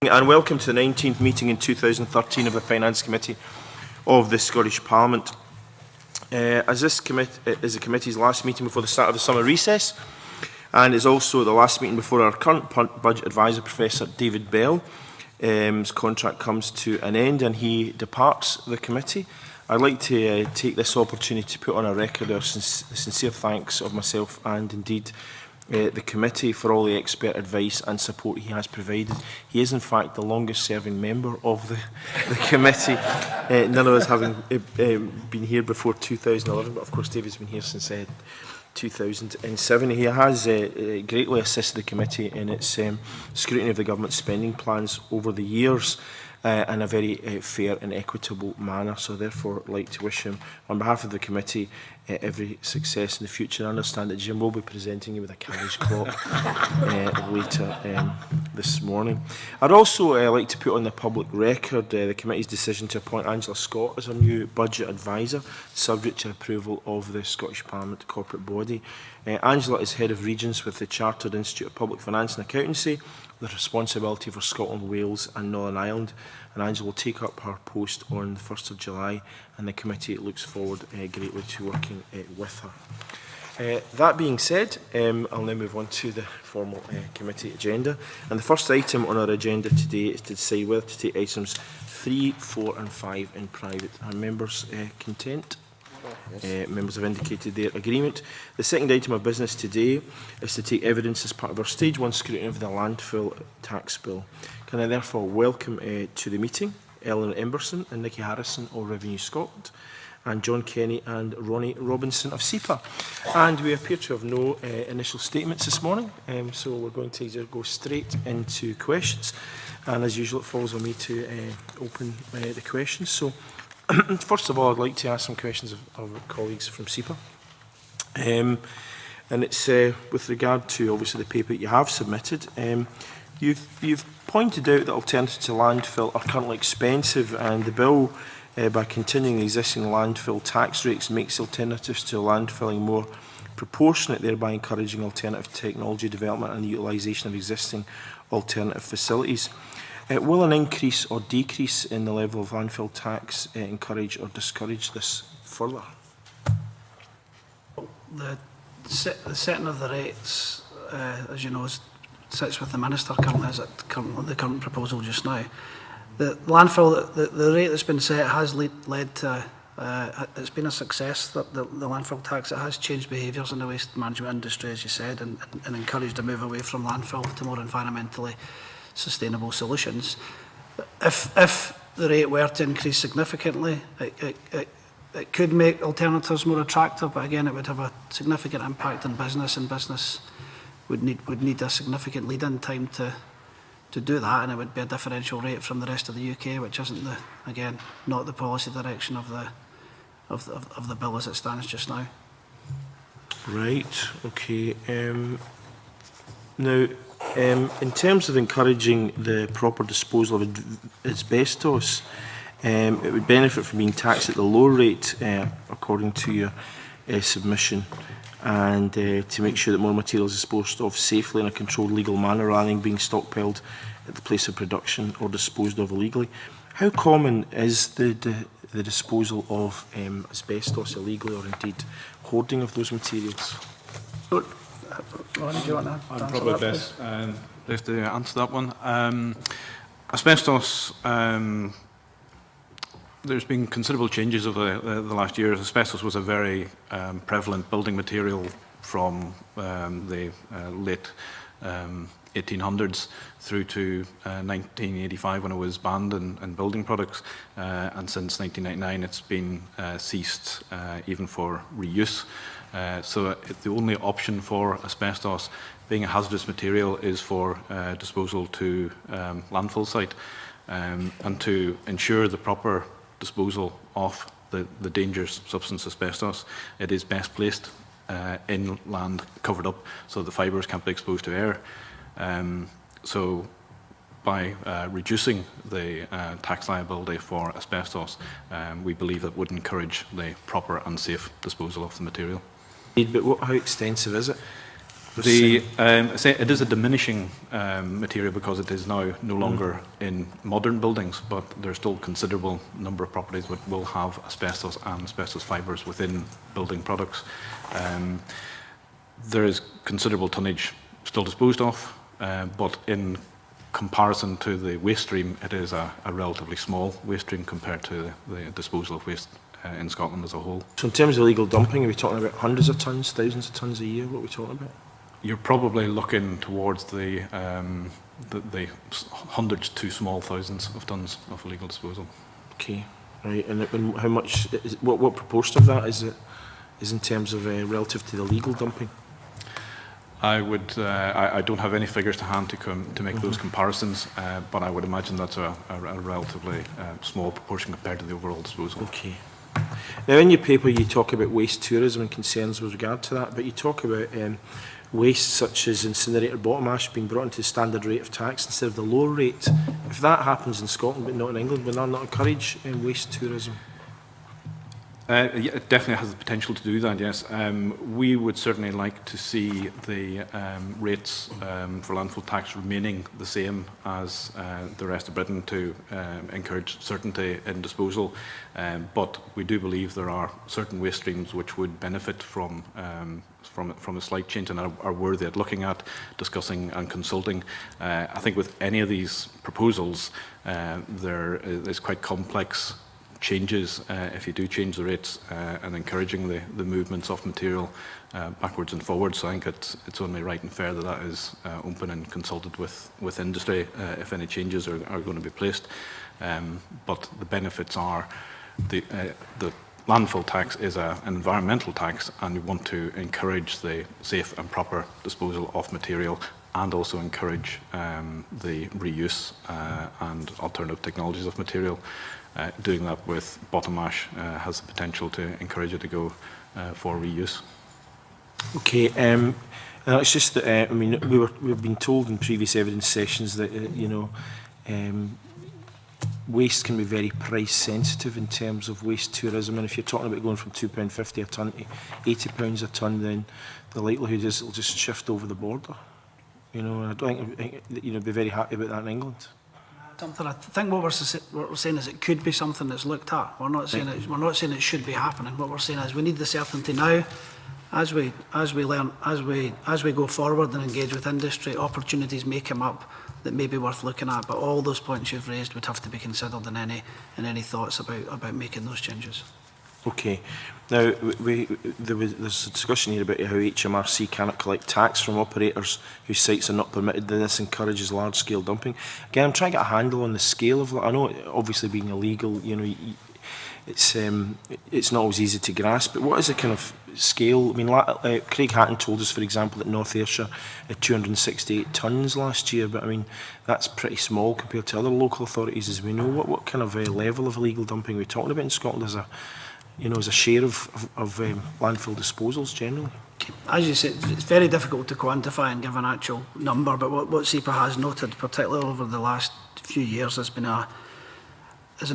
And welcome to the 19th meeting in 2013 of the Finance Committee of the Scottish Parliament. As this is the committee's last meeting before the start of the summer recess, and is also the last meeting before our current Budget Advisor, Professor David Bell, his contract comes to an end and he departs the committee. I'd like to take this opportunity to put on a record our sincere thanks of myself and indeed the committee for all the expert advice and support he has provided. He is in fact the longest serving member of the committee, none of us having been here before 2011, but of course David's been here since 2007. He has greatly assisted the committee in its scrutiny of the government's spending plans over the years in a very fair and equitable manner. So therefore I'd like to wish him, on behalf of the committee, every success in the future. I understand that Jim will be presenting you with a carriage clock later this morning. I'd also like to put on the public record the committee's decision to appoint Angela Scott as our new budget advisor, subject to approval of the Scottish Parliament corporate body. Angela is Head of Regions with the Chartered Institute of Public Finance and Accountancy, with responsibility for Scotland, Wales and Northern Ireland. And Angela will take up her post on the 1st of July, and the committee looks forward greatly to working with her. That being said, I'll now move on to the formal committee agenda. And the first item on our agenda today is to decide whether to take items 3, 4 and 5 in private. Are members content? Yes. Members have indicated their agreement. The second item of business today is to take evidence as part of our Stage 1 scrutiny of the Landfill Tax Bill. Can I therefore welcome to the meeting Eleanor Emberson and Nicky of Revenue Scotland, and John Kenny and Ronnie Robinson of SEPA. And we appear to have no initial statements this morning, so we're going to go straight into questions. And as usual, it falls on me to open the questions. So first of all, I'd like to ask some questions of colleagues from SEPA. And it's with regard to, obviously, the paper that you have submitted. You've pointed out that alternatives to landfill are currently expensive, and the bill, by continuing the existing landfill tax rates, makes alternatives to landfilling more proportionate, thereby encouraging alternative technology development and the utilisation of existing alternative facilities. Will an increase or decrease in the level of landfill tax encourage or discourage this further? The setting of the rates, as you know, sits with the Minister currently, as the current proposal just now. The landfill, the rate that's been set has led to, it's been a success, that the landfill tax. It has changed behaviours in the waste management industry, as you said, and encouraged a move away from landfill to more environmentally sustainable solutions. If the rate were to increase significantly, it could make alternatives more attractive, but again, it would have a significant impact on business, and business would need a significant lead-in time to do that, and it would be a differential rate from the rest of the UK, which isn't not the policy direction of the bill as it stands just now. Right. Okay. Now, in terms of encouraging the proper disposal of asbestos, it would benefit from being taxed at the lower rate, according to your submission, and to make sure that more materials are disposed of safely in a controlled legal manner rather than being stockpiled at the place of production or disposed of illegally. How common is the disposal of asbestos illegally, or indeed hoarding of those materials? Ronnie, do you want to I'm probably best to answer that one. Asbestos, there's been considerable changes over the last years. Asbestos was a very prevalent building material from the late 1800s through to 1985, when it was banned in building products, and since 1999 it's been ceased even for reuse. So the only option for asbestos, being a hazardous material, is for disposal to landfill site, and to ensure the proper disposal of the dangerous substance asbestos, it is best placed in land, covered up, so the fibres can't be exposed to air. So by reducing the tax liability for asbestos, we believe that would encourage the proper and safe disposal of the material. But how extensive is it? Say it is a diminishing material because it is now no longer in modern buildings, but there's still a considerable number of properties that will have asbestos and asbestos fibres within building products. There is considerable tonnage still disposed of, but in comparison to the waste stream, it is a relatively small waste stream compared to the disposal of waste in Scotland as a whole. So in terms of illegal dumping, are we talking about hundreds of tonnes, thousands of tonnes a year? What are we talking about? You're probably looking towards the hundreds to small thousands of tonnes of illegal disposal. Okay, right. And how much? What proportion of that is in terms of relative to the legal dumping? I would. I don't have any figures to hand to make those comparisons, but I would imagine that's a relatively small proportion compared to the overall disposal. Okay. Now, in your paper, you talk about waste tourism and concerns with regard to that, but you talk about waste such as incinerator bottom ash being brought into the standard rate of tax instead of the lower rate. If that happens in Scotland but not in England, would that not encourage waste tourism? Yeah, it definitely has the potential to do that, yes. We would certainly like to see the rates for landfill tax remaining the same as the rest of Britain to encourage certainty in disposal. But we do believe there are certain waste streams which would benefit from a slight change and are worthy of looking at, discussing and consulting. I think with any of these proposals, there is quite complex changes if you do change the rates and encouraging the movements of material backwards and forwards. So I think it's only right and fair that that is open and consulted with industry if any changes are going to be placed. But the benefits are the landfill tax is an environmental tax, and we want to encourage the safe and proper disposal of material and also encourage the reuse and alternative technologies of material. Doing that with bottom ash has the potential to encourage it to go for reuse. Okay, it's just that I mean we've been told in previous evidence sessions that waste can be very price sensitive in terms of waste tourism, and if you're talking about going from £2.50 a tonne to £80 a tonne, then the likelihood is it'll just shift over the border. I don't think you'd be very happy about that in England. I think what we're saying is it could be something that's looked at. We're not saying it should be happening. What we're saying is we need the certainty now. As we learn, as we go forward and engage with industry, opportunities may come up that may be worth looking at. But all those points you've raised would have to be considered in any thoughts about making those changes. Okay. Now, there's a discussion here about how HMRC cannot collect tax from operators whose sites are not permitted, and this encourages large-scale dumping. Again, I'm trying to get a handle on the scale of that. I know, obviously, being illegal, it's not always easy to grasp, but what is the kind of scale? I mean, Craig Hatton told us, for example, that North Ayrshire had 268 tonnes last year, but I mean, that's pretty small compared to other local authorities, as we know. What kind of level of illegal dumping are we talking about in Scotland as a share of landfill disposals generally? As you said, it's very difficult to quantify and give an actual number, but what SEPA has noted, particularly over the last few years, has been an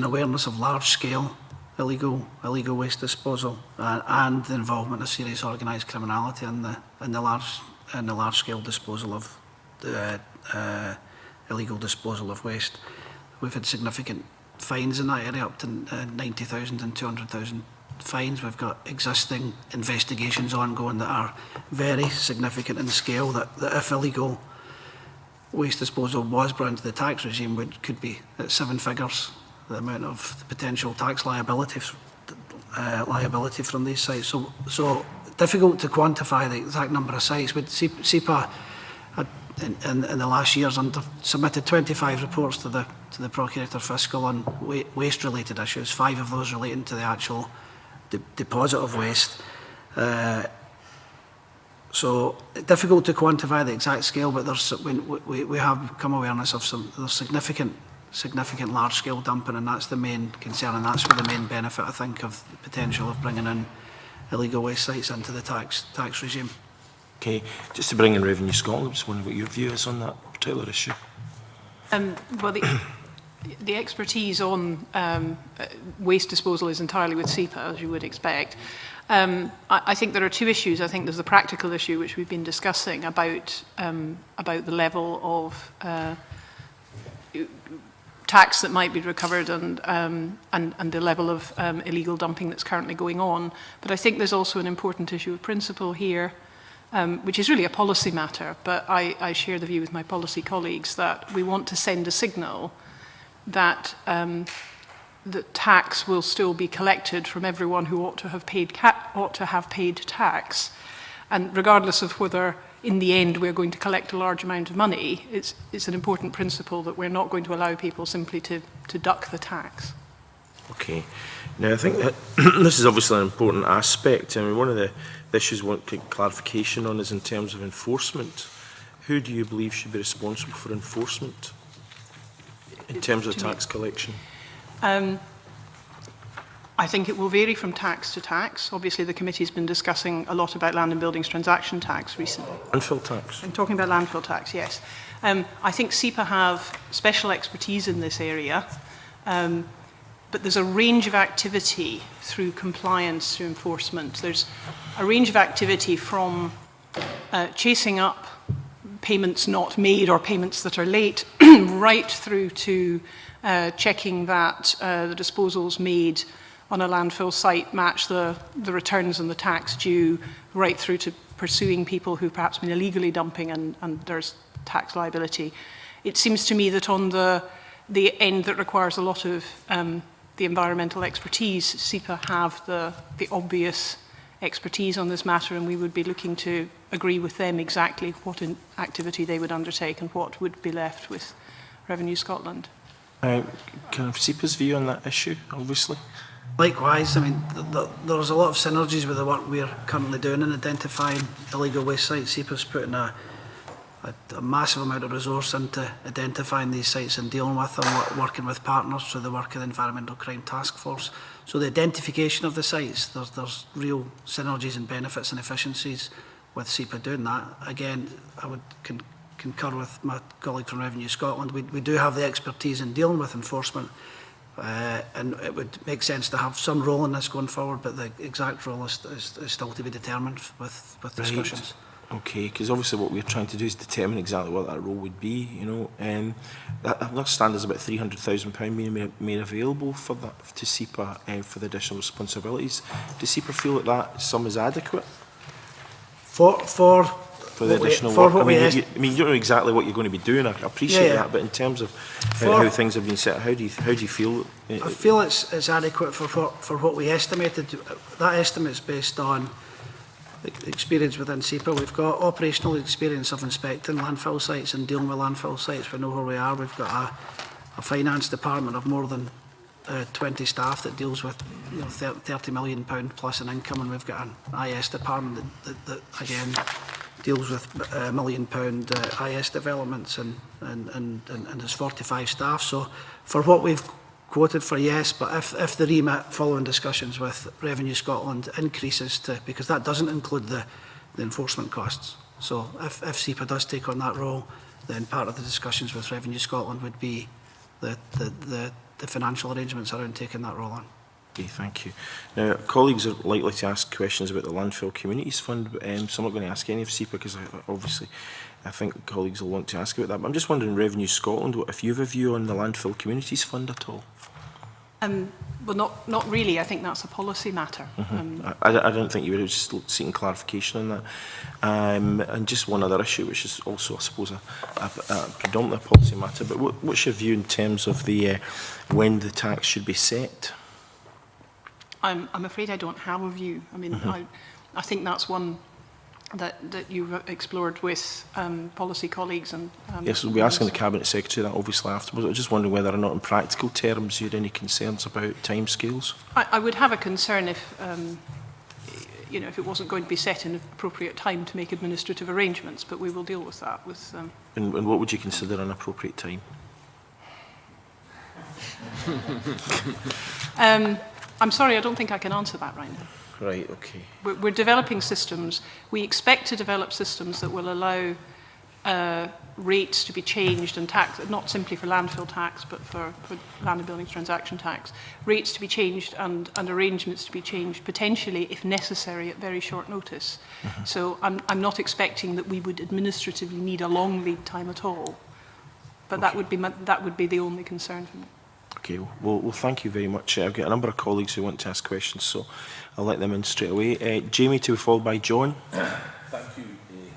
awareness of large-scale illegal waste disposal and the involvement of serious organised criminality in the large-scale disposal of the illegal disposal of waste. We've had significant fines in that area, up to 90,000 and 200,000 fines. We've got existing investigations ongoing that are very significant in scale, that if illegal waste disposal was brought into the tax regime could be at 7 figures, the amount of the potential tax liability from these sites. So difficult to quantify the exact number of sites. With SEPA in the last years submitted 25 reports to the Procurator Fiscal on waste-related issues, 5 of those relating to the actual deposit of waste. So difficult to quantify the exact scale, but we have become awareness of there's significant large-scale dumping, and that's the main concern, and that's where the main benefit, I think, of the potential of bringing in illegal waste sites into the tax regime. Okay, just to bring in Revenue Scotland, I just wondering what your view is on that particular issue. Well, the expertise on waste disposal is entirely with SEPA, as you would expect. I think there are two issues. I think there's the practical issue, which we've been discussing, about the level of tax that might be recovered and the level of illegal dumping that's currently going on. But I think there's also an important issue of principle here, which is really a policy matter, but I share the view with my policy colleagues that we want to send a signal that that tax will still be collected from everyone who ought to have paid tax, and regardless of whether in the end we're going to collect a large amount of money, it's an important principle that we're not going to allow people simply to duck the tax. Okay. Now, I think that this is obviously an important aspect. I mean, one of the issues we want to get clarification on is in terms of enforcement. Who do you believe should be responsible for enforcement in terms of tax collection? I think it will vary from tax to tax. Obviously, the committee's been discussing a lot about land and buildings transaction tax recently. Landfill tax. I'm talking about landfill tax, yes. I think SEPA have special expertise in this area, but there's a range of activity through compliance, through enforcement. There's a range of activity from chasing up payments not made or payments that are late, right through to checking that the disposals made on a landfill site match the returns and the tax due, right through to pursuing people who've perhaps been illegally dumping and there's tax liability. It seems to me that on the end that requires a lot of the environmental expertise, SEPA have the obvious expertise on this matter, and we would be looking to agree with them exactly what activity they would undertake and what would be left with Revenue Scotland. Can I have SEPA's view on that issue, obviously? Likewise, I mean, there's a lot of synergies with the work we're currently doing in identifying illegal waste sites. SEPA's putting a massive amount of resource into identifying these sites and dealing with them, working with partners through the work of the Environmental Crime Task Force. So the identification of the sites, there's real synergies and benefits and efficiencies with SEPA doing that. Again, I would concur with my colleague from Revenue Scotland. We do have the expertise in dealing with enforcement, and it would make sense to have some role in this going forward, but the exact role is still to be determined with discussions. Okay, because obviously what we're trying to do is determine exactly what that role would be, you know, and I understand there's about £300,000 being made available for that to SEPA for the additional responsibilities. Does SEPA feel that that sum is adequate? For the additional work? I mean, you don't know exactly what you're going to be doing. I appreciate that, but in terms of how things have been set, how do you feel? I feel it's adequate for what we estimated. That estimate's based on experience within SEPA. We've got operational experience of inspecting landfill sites and dealing with landfill sites. We know where we are. We've got a finance department of more than 20 staff that deals with £30 million plus in income, and we've got an IS department that again deals with £1 million IS developments, and there's 45 staff. So for what we've quoted for, yes, but if the remit following discussions with Revenue Scotland increases to, because that doesn't include the enforcement costs. So if SEPA does take on that role, then part of the discussions with Revenue Scotland would be the financial arrangements around taking that role on. Okay, thank you. Now, colleagues are likely to ask questions about the Landfill Communities Fund, so I'm not going to ask any of SEPA because obviously I think colleagues will want to ask about that. But I'm just wondering, Revenue Scotland, if you have a view on the Landfill Communities Fund at all? Well, not really. I think that's a policy matter. I don't think you would. Just seeking clarification on that. And just one other issue, which is also, I suppose, a predominantly a policy matter. But what's your view in terms of the when the tax should be set? I'm afraid I don't have a view. I mean, I think that's one that you've explored with policy colleagues. And yes, we'll be asking the Cabinet Secretary that obviously afterwards. I was just wondering whether or not in practical terms you had any concerns about timescales. I would have a concern if, if it wasn't going to be set in an appropriate time to make administrative arrangements, but we will deal with that. And what would you consider an appropriate time? I'm sorry, I don't think I can answer that right now. Right, okay. We're developing systems. We expect to develop systems that will allow rates to be changed and tax, not simply for landfill tax, but for land and buildings transaction tax, rates to be changed and arrangements to be changed, potentially, if necessary, at very short notice. So I'm not expecting that we would administratively need a long lead time at all. But that would be the only concern for me. Okay, well, thank you very much. I've got a number of colleagues who want to ask questions, so I'll let them in straight away. Jamie, to be followed by John. Thank you,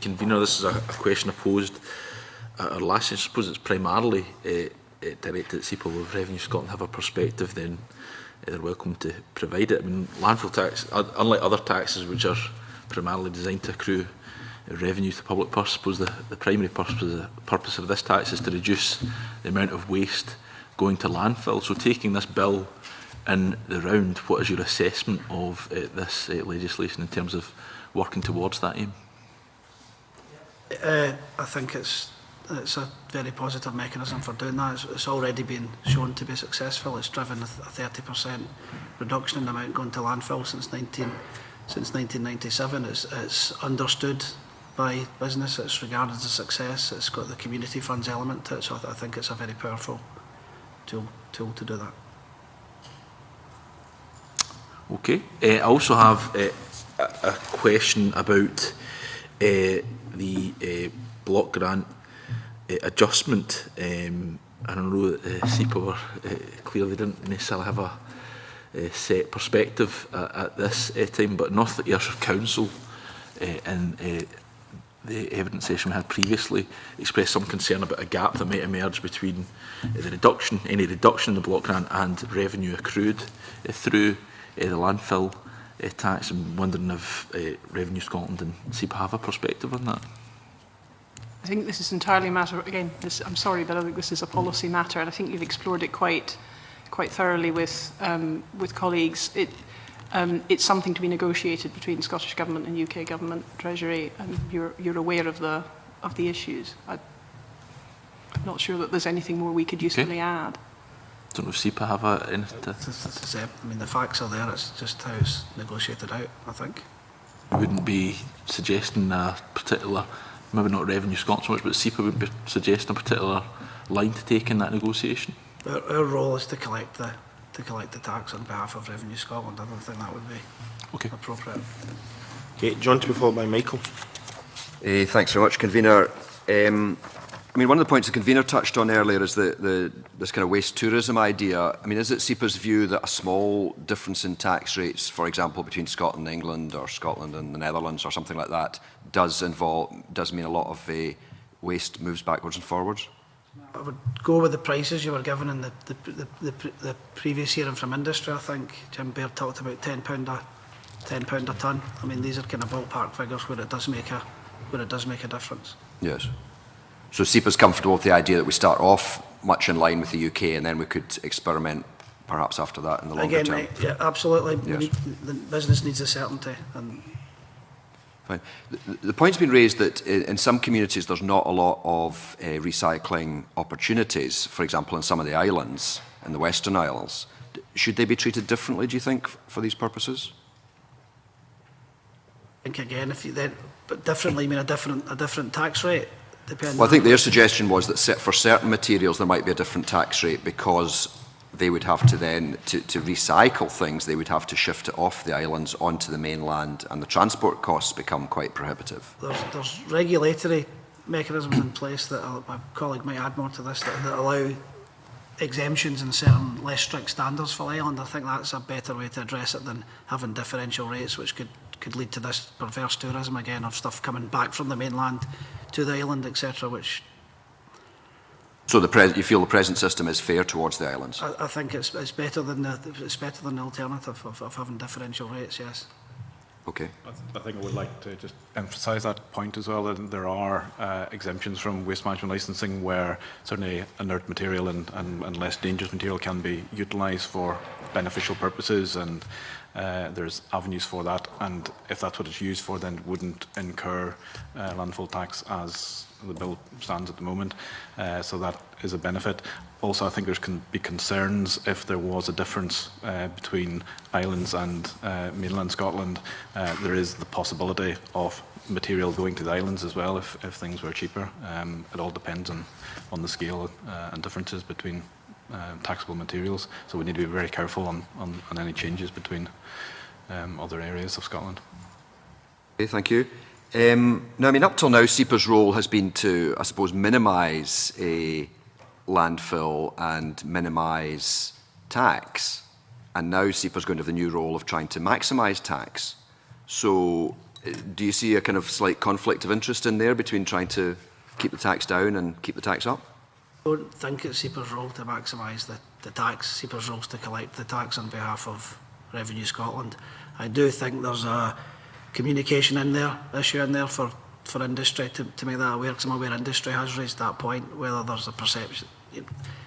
Convener. This is a question I posed at our last session. I suppose it's primarily directed at people with Revenue Scotland have a perspective, then they're welcome to provide it. I mean, landfill tax, unlike other taxes which are primarily designed to accrue revenue to the public purse, I suppose the primary purpose of this tax is to reduce the amount of waste going to landfill. So taking this bill in the round, what is your assessment of this legislation in terms of working towards that aim? I think it's a very positive mechanism for doing that. It's already been shown to be successful. It's driven a 30% reduction in the amount going to landfill since 1997. It's understood by business. It's regarded as a success. It's got the community funds element to it. So I think it's a very powerful tool to do that. Okay. I also have a question about the block grant adjustment. And I know that SEPA were clear they didn't necessarily have a set perspective at this time, but North Ayrshire Council in the evidence session we had previously expressed some concern about a gap that might emerge between any reduction in the block grant and revenue accrued through the landfill tax. I'm wondering if Revenue Scotland and SEPA have a perspective on that. I think this is entirely a matter, again, I'm sorry, but I think this is a policy matter, and I think you've explored it quite thoroughly with colleagues. It's something to be negotiated between Scottish Government and UK Government Treasury, and you're aware of the issues. I'm not sure that there's anything more we could usefully add. Don't know if SEPA have anything to... I mean, the facts are there. It's just how it's negotiated out, I think. You wouldn't be suggesting a particular, maybe not Revenue Scotland so much, but SEPA wouldn't be suggesting a particular line to take in that negotiation? Our role is to collect the tax on behalf of Revenue Scotland. I don't think that would be appropriate. Okay, John, to be followed by Michael. Thanks very much, Convener. I mean, one of the points the Convener touched on earlier is this kind of waste tourism idea. I mean, is it SEPA's view that a small difference in tax rates, for example, between Scotland and England or Scotland and the Netherlands or something like that, does mean a lot of waste moves backwards and forwards? I would go with the prices you were given in the previous year and from industry. I think Jim Baird talked about £10 a tonne. I mean, these are kind of ballpark figures where it does make a difference. Yes. So SEPA's comfortable with the idea that we start off much in line with the UK and then we could experiment perhaps after that in the longer term? Again, yeah, absolutely. Yes. The business needs a certainty. And fine. The point's been raised that in some communities there's not a lot of recycling opportunities, for example in some of the islands, in the Western Isles. Should they be treated differently, do you think, for these purposes? I think again, but differently, I mean a different tax rate. Well, I think their suggestion was that for certain materials there might be a different tax rate because they would have to then, to recycle things, they would have to shift it off the islands onto the mainland, and the transport costs become quite prohibitive. There's regulatory mechanisms in place that my colleague might add more to this that allow exemptions and certain less strict standards for the island. I think that's a better way to address it than having differential rates, which could lead to this perverse tourism again of stuff coming back from the mainland to the island, etc. Which. So you feel the present system is fair towards the islands? I think it's better than the alternative of having differential rates. Yes. Okay. I think I would like to just emphasise that point as well, that there are exemptions from waste management licensing where certainly inert material and less dangerous material can be utilised for beneficial purposes, and there's avenues for that, and if that's what it's used for, then it wouldn't incur landfill tax as the bill stands at the moment, so that is a benefit. Also, I think there can be concerns if there was a difference between islands and mainland Scotland. There is the possibility of material going to the islands as well if things were cheaper. It all depends on the scale and differences between taxable materials. So we need to be very careful on any changes between other areas of Scotland. Okay, thank you. Now, I mean, up till now, SEPA's role has been to, I suppose, minimise a landfill and minimise tax. And now SEPA's going to have the new role of trying to maximise tax. So do you see a kind of slight conflict of interest in there between trying to keep the tax down and keep the tax up? I don't think it's SEPA's role to maximise the tax. SEPA's role is to collect the tax on behalf of Revenue Scotland. I do think there's a communication issue in there for industry to make that aware, because I'm aware industry has raised that point, whether there's a perception.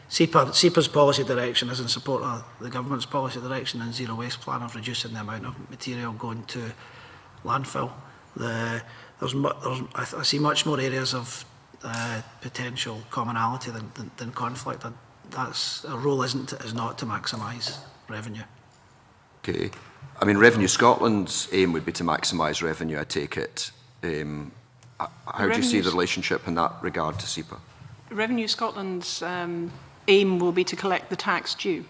SEPA's policy direction is in support of the government's policy direction and zero waste plan of reducing the amount of material going to landfill. I see much more areas of potential commonality than conflict. That's our role is not to maximise revenue. Okay. I mean, Revenue Scotland's aim would be to maximise revenue, I take it. How do you see the relationship in that regard to SEPA? Revenue Scotland's aim will be to collect the tax due.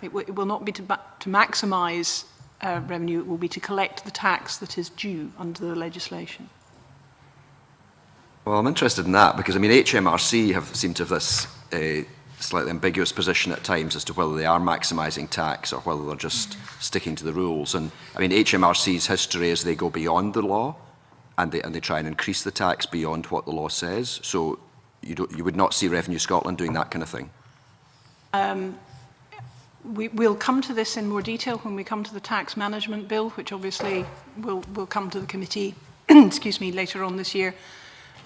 It will not be to maximise revenue, it will be to collect the tax that is due under the legislation. Well, I'm interested in that because, I mean, HMRC seem to have this slightly ambiguous position at times as to whether they are maximising tax or whether they're just sticking to the rules. And, I mean, HMRC's history is they go beyond the law and they try and increase the tax beyond what the law says. So you would not see Revenue Scotland doing that kind of thing? We'll come to this in more detail when we come to the tax management bill, which obviously will come to the committee excuse me, later on this year.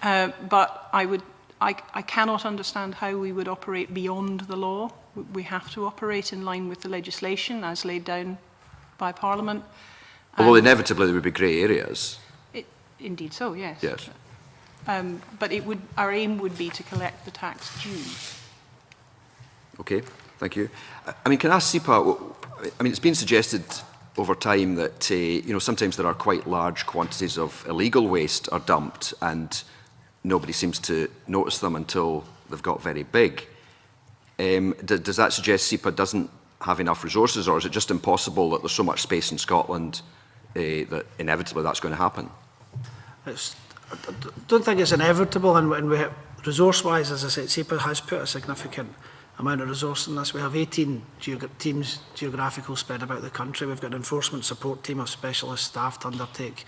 But I cannot understand how we would operate beyond the law. We have to operate in line with the legislation as laid down by Parliament. Although inevitably there would be grey areas. Indeed so, yes. Yes. But our aim would be to collect the tax due. Okay, thank you. I mean, can I ask SEPA, I mean, it's been suggested over time that, sometimes there are quite large quantities of illegal waste are dumped and nobody seems to notice them until they've got very big. Does that suggest SEPA doesn't have enough resources, or is it just impossible that there's so much space in Scotland that inevitably that's going to happen? I don't think it's inevitable, and resource-wise, as I said, SEPA has put a significant amount of resource in this. We have 18 teams geographical spread about the country. We've got an enforcement support team of specialist staff to undertake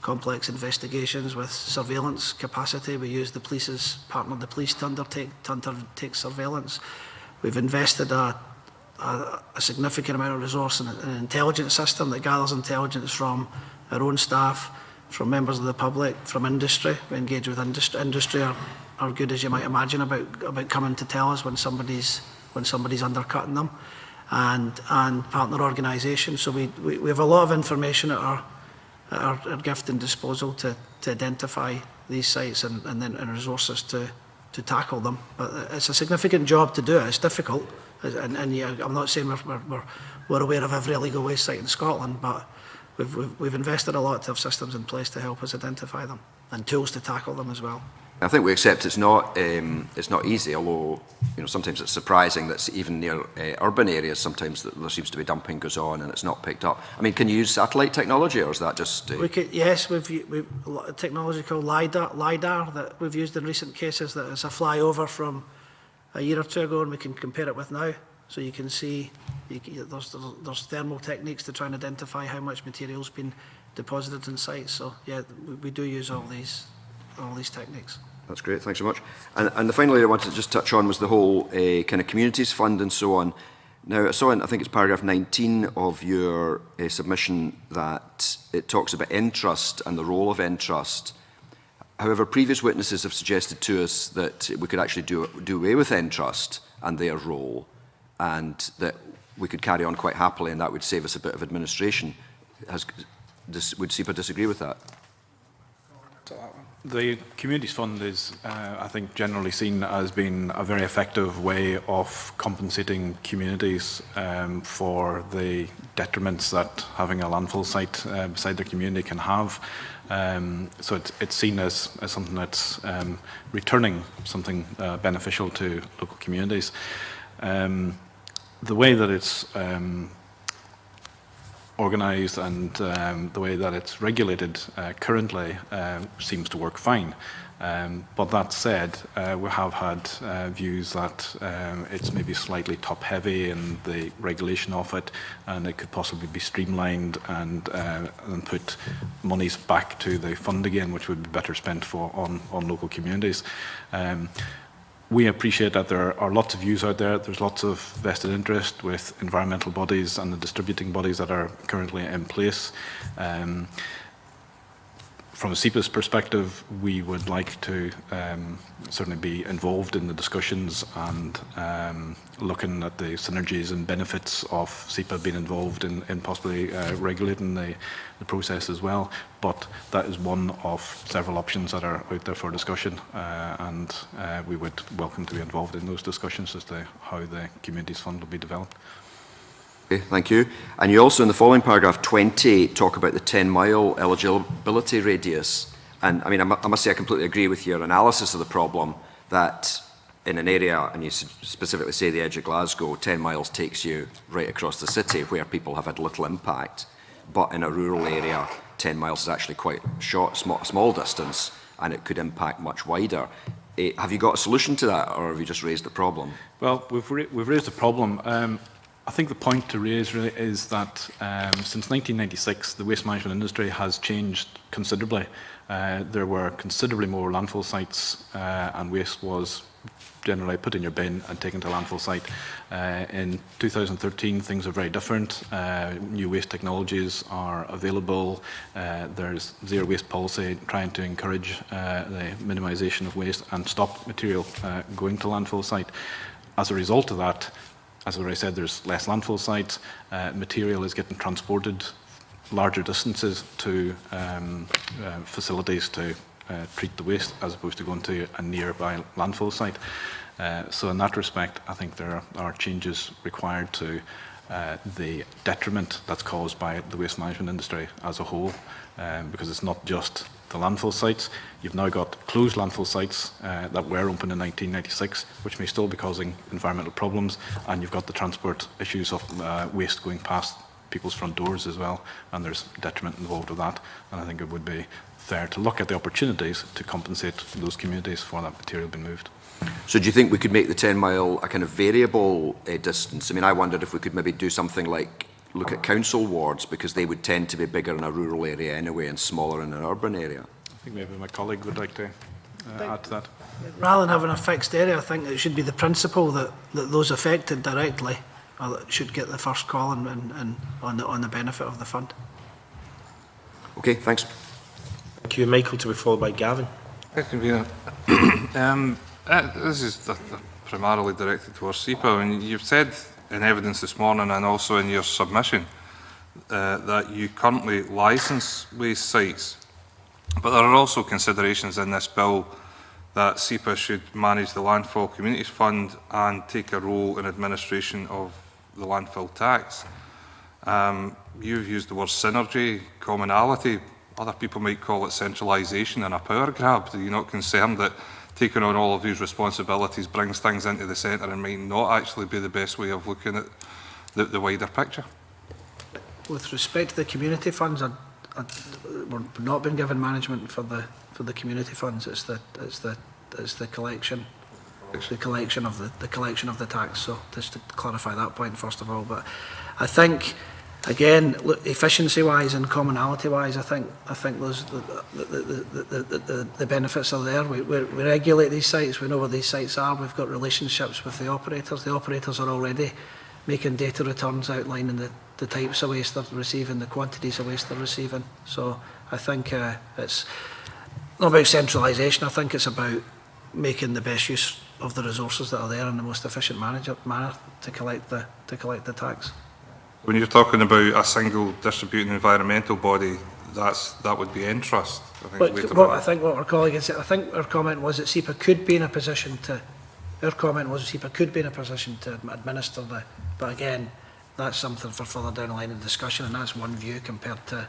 complex investigations with surveillance capacity. We use the police as partner of the police to undertake surveillance. We've invested a significant amount of resource in an intelligence system that gathers intelligence from our own staff, from members of the public, from industry. We engage with industry are good as you might imagine about coming to tell us when somebody's undercutting them, and partner organisations. So we have a lot of information at our gift and disposal to identify these sites and then resources to tackle them. But it's a significant job to do. It's difficult, and yeah, I'm not saying we're aware of every illegal waste site in Scotland, but we've invested a lot to have systems in place to help us identify them and tools to tackle them as well. I think we accept it's not easy, although sometimes it's surprising that even near urban areas sometimes there seems to be dumping goes on and it's not picked up. I mean, can you use satellite technology, or is that just? Yes, we've a technology called LiDAR that we've used in recent cases. That is a flyover from a year or two ago, and we can compare it with now. So you can see there's thermal techniques to try and identify how much material's been deposited in sites. So yeah, we do use all these techniques. That's great, thanks so much. And the final area I wanted to just touch on was the whole kind of communities fund and so on. Now, I saw in, I think it's paragraph 19 of your submission that it talks about Entrust and the role of Entrust. However, previous witnesses have suggested to us that we could actually do away with Entrust and their role, and that we could carry on quite happily, and that would save us a bit of administration. Would SEPA disagree with that? The Communities Fund is, I think, generally seen as being a very effective way of compensating communities for the detriments that having a landfill site beside their community can have. So it's seen as something that's returning something beneficial to local communities. The way that it's organised and the way that it's regulated currently seems to work fine. But that said, we have had views that it's maybe slightly top-heavy in the regulation of it, and it could possibly be streamlined and put monies back to the fund again, which would be better spent on local communities. We appreciate that there are lots of views out there. There's lots of vested interest with environmental bodies and the distributing bodies that are currently in place. From a SEPA's perspective, we would like to certainly be involved in the discussions and looking at the synergies and benefits of SEPA being involved in possibly regulating the process as well. But that is one of several options that are out there for discussion, and we would welcome to be involved in those discussions as to how the Communities Fund will be developed. Okay, thank you. And you also, in the following paragraph 20, talk about the 10-mile eligibility radius. And I mean, I must say I completely agree with your analysis of the problem that in an area, and you specifically say the edge of Glasgow, 10 miles takes you right across the city where people have had little impact. But in a rural area, 10 miles is actually quite short, small distance, and it could impact much wider. Have you got a solution to that, or have you just raised the problem? Well, we've raised the problem. I think the point to raise really is that since 1996, the waste management industry has changed considerably. There were considerably more landfill sites, and waste was generally put in your bin and taken to a landfill site. In 2013, things are very different. New waste technologies are available. There's zero waste policy trying to encourage the minimisation of waste and stop material going to landfill site. As a result of that, as I already said, there's less landfill sites. Material is getting transported larger distances to facilities to treat the waste as opposed to going to a nearby landfill site. So in that respect, I think there are changes required to the detriment that's caused by the waste management industry as a whole, because it's not just the landfill sites. You've now got closed landfill sites that were open in 1996, which may still be causing environmental problems, and you've got the transport issues of waste going past people's front doors as well, and there's detriment involved with that. And I think it would be fair to look at the opportunities to compensate those communities for that material being moved. So do you think we could make the 10-mile a kind of variable distance? I mean, I wondered if we could maybe do something like look at council wards, because they would tend to be bigger in a rural area anyway and smaller in an urban area. I think maybe my colleague would like to add to that. Rather than having a fixed area, I think it should be the principle that those affected directly should get the first call and on the benefit of the fund. Okay, thanks. Thank you, Michael, to be followed by Gavin. Thank you, this is primarily directed towards SEPA. I mean, you've said in evidence this morning and also in your submission that you currently licence waste sites, but there are also considerations in this bill that SEPA should manage the Landfill Communities Fund and take a role in administration of the Landfill Tax. You've used the word synergy, commonality. Other people might call it centralisation and a power grab. Are you not concerned that taking on all of these responsibilities brings things into the centre and might not actually be the best way of looking at the wider picture? With respect to the community funds, we're not been given management for the community funds. It's the collection of the tax. So just to clarify that point first of all, but I think again, efficiency-wise and commonality-wise, I think those the benefits are there. We regulate these sites. We know where these sites are. We've got relationships with the operators. The operators are already making data returns outlining the types of waste they're receiving, the quantities of waste they're receiving. So I think it's not about centralisation. I think it's about making the best use of the resources that are there in the most efficient manner to collect the tax. When you're talking about a single distributing environmental body, that would be interest. I think But later what on. I think what our colleague had said, I think our comment was that SEPA could be in a position to. Our comment was SEPA could be in a position to administer the. But again, that's something for further down the line of discussion, and that's one view compared to.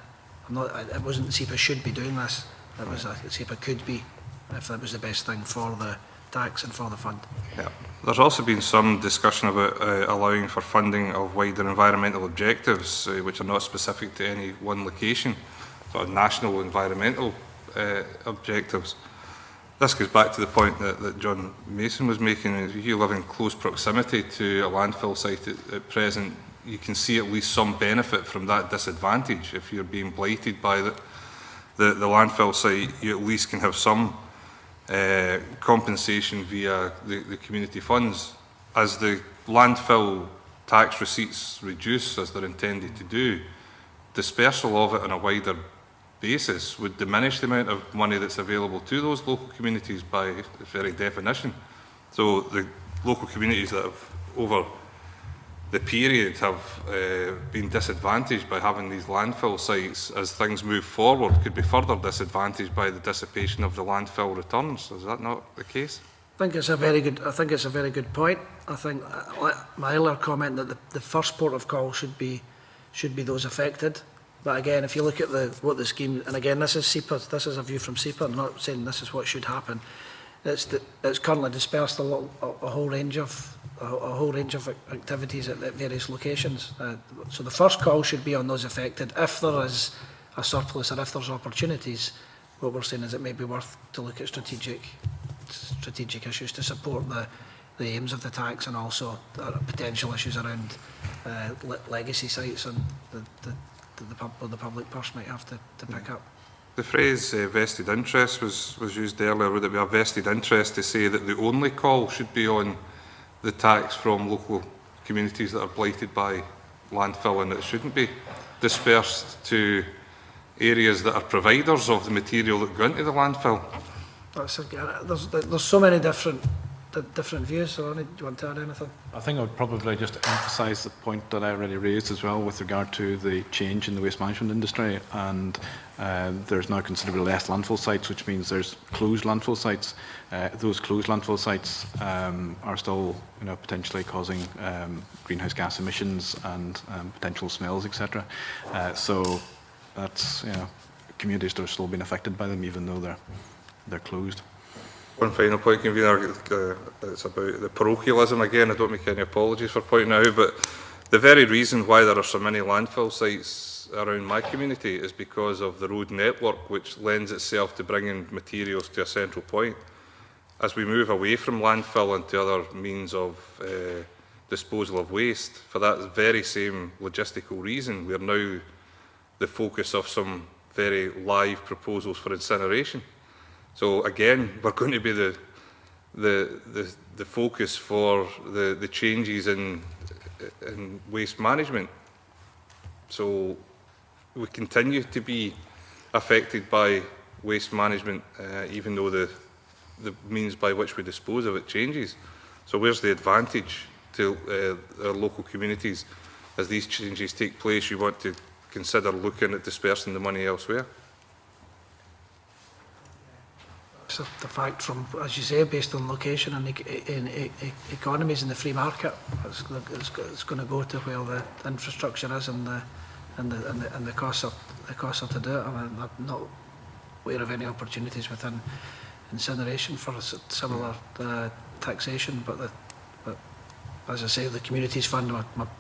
It wasn't that SEPA should be doing this. It was that SEPA could be, if that was the best thing for the tax and for the fund. Yeah. There's also been some discussion about allowing for funding of wider environmental objectives, which are not specific to any one location, sort of national environmental objectives. This goes back to the point that John Mason was making. If you live in close proximity to a landfill site at present, you can see at least some benefit from that disadvantage. If you're being blighted by the landfill site, you at least can have some compensation via the community funds. As the landfill tax receipts reduce, as they're intended to do, dispersal of it on a wider basis would diminish the amount of money that's available to those local communities by its very definition. So the local communities that have, over the period, have been disadvantaged by having these landfill sites, as things move forward, could be further disadvantaged by the dissipation of the landfill returns. Is that not the case? I think it's a very good point. I think my earlier comment that the first port of call should be those affected. But again, if you look at what the scheme, and again, this is SEPA, this is a view from SEPA. I'm not saying this is what should happen. It's currently dispersed a whole range of activities at various locations. So the first call should be on those affected. If there is a surplus or if there's opportunities, what we're saying is it may be worth to look at strategic issues to support the aims of the tax, and also potential issues around legacy sites and the public purse might have to pick up. The phrase vested interest was used earlier. Would it be a vested interest to say that the only call should be on the tax from local communities that are blighted by landfill, and it shouldn't be dispersed to areas that are providers of the material that go into the landfill? There's so many different views. So, Ronnie, do you want to add anything? I think I would probably just emphasise the point that I already raised as well with regard to the change in the waste management industry, and there's now considerably less landfill sites, which means there's closed landfill sites. Those closed landfill sites are still, potentially causing greenhouse gas emissions and potential smells, etc. So that's, communities that are still being affected by them, even though they're closed. One final point, Convener, it's about the parochialism again. I don't make any apologies for pointing out, but the very reason why there are so many landfill sites around my community is because of the road network, which lends itself to bringing materials to a central point. As we move away from landfill into other means of disposal of waste, for that very same logistical reason, we are now the focus of some very live proposals for incineration. So again, we're going to be the focus for the changes in waste management. So we continue to be affected by waste management, even though the means by which we dispose of it changes. So where's the advantage to our local communities as these changes take place? You want to consider looking at dispersing the money elsewhere. The fact from, as you say, based on location and in economies in the free market, it's going to go to where the infrastructure is and the costs are to do it. I'm not aware of any opportunities within incineration for similar taxation, but as I say, the communities fund.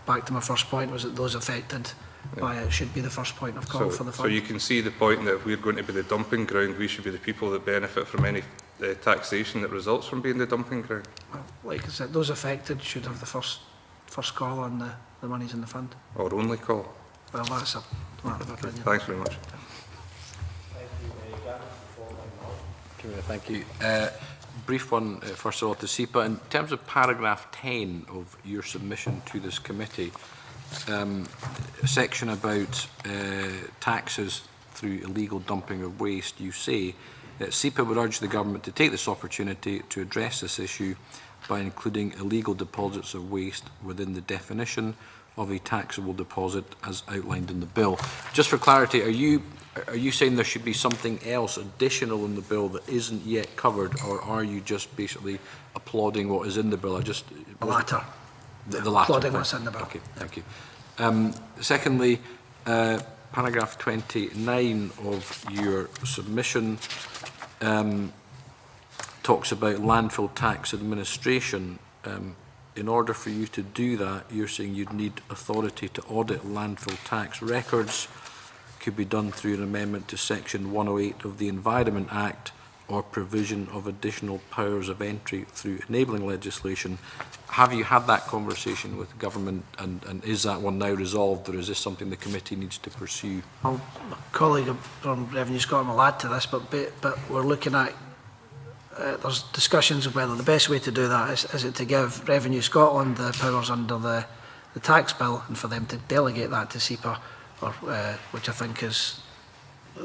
Back to my first point was that those affected by it should be the first point of call for the fund. So you can see the point that if we're going to be the dumping ground, we should be the people that benefit from any taxation that results from being the dumping ground. Well, like I said, those affected should have the first call on the monies in the fund. Or only call. Well, that's a matter of opinion. Thanks very much. Thank you. Brief one, first of all, to SEPA. In terms of paragraph 10 of your submission to this committee, a section about taxes through illegal dumping of waste, you say that SEPA would urge the government to take this opportunity to address this issue by including illegal deposits of waste within the definition of a taxable deposit as outlined in the bill. Just for clarity, are you saying there should be something else additional in the bill that isn't yet covered, or are you just basically applauding what is in the bill? The latter. The latter. Applauding what's in the bill. Okay, thank you. Secondly, paragraph 29 of your submission talks about landfill tax administration. In order for you to do that, you're saying you'd need authority to audit landfill tax records. Could be done through an amendment to section 108 of the Environment Act or provision of additional powers of entry through enabling legislation. Have you had that conversation with government, and is that one now resolved, or is this something the committee needs to pursue? Well, my colleague from Revenue Scotland will add to this, but we're looking at there's discussions of whether the best way to do that is it to give Revenue Scotland the powers under the tax bill, and for them to delegate that to SEPA, or which I think is,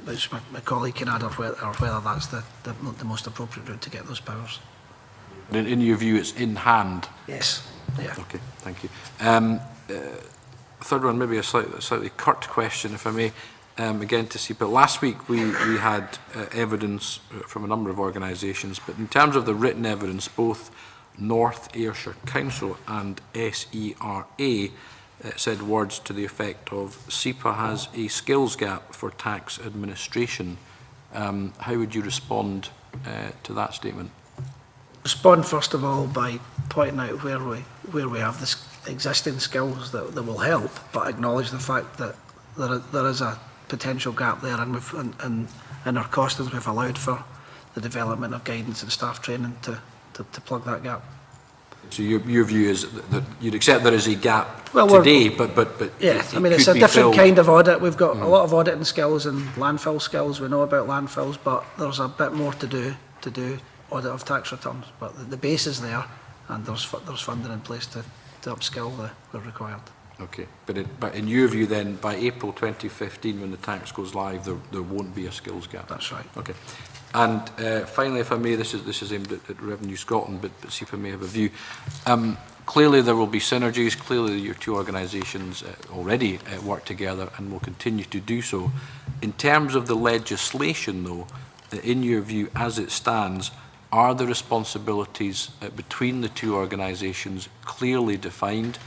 which my colleague can add, or whether that's the most appropriate route to get those powers. In your view, it's in hand? Yes. Yeah. Okay, thank you. Third one, maybe a slightly curt question, if I may. Again to SEPA. Last week we had evidence from a number of organisations, but in terms of the written evidence, both North Ayrshire Council and SERA said words to the effect of SEPA has a skills gap for tax administration. How would you respond to that statement? Respond first of all by pointing out where we have this existing skills that will help, but acknowledge the fact that there is a potential gap there, and in our costings we've allowed for the development of guidance and staff training to plug that gap. So your view is that you'd accept there is a gap today, but yeah, I mean it's a different kind of audit. We've got a lot of auditing skills and landfill skills. We know about landfills, but there's a bit more to do audit of tax returns. But the base is there, and there's funding in place to upskill where required. Okay, but in your view then, by April 2015, when the tax goes live, there won't be a skills gap. That's right. Okay, and finally, if I may, this is aimed at Revenue Scotland, but SEPA may have a view. Clearly, there will be synergies. Clearly, your two organisations already work together and will continue to do so. In terms of the legislation, though, in your view, as it stands, are the responsibilities between the two organisations clearly defined?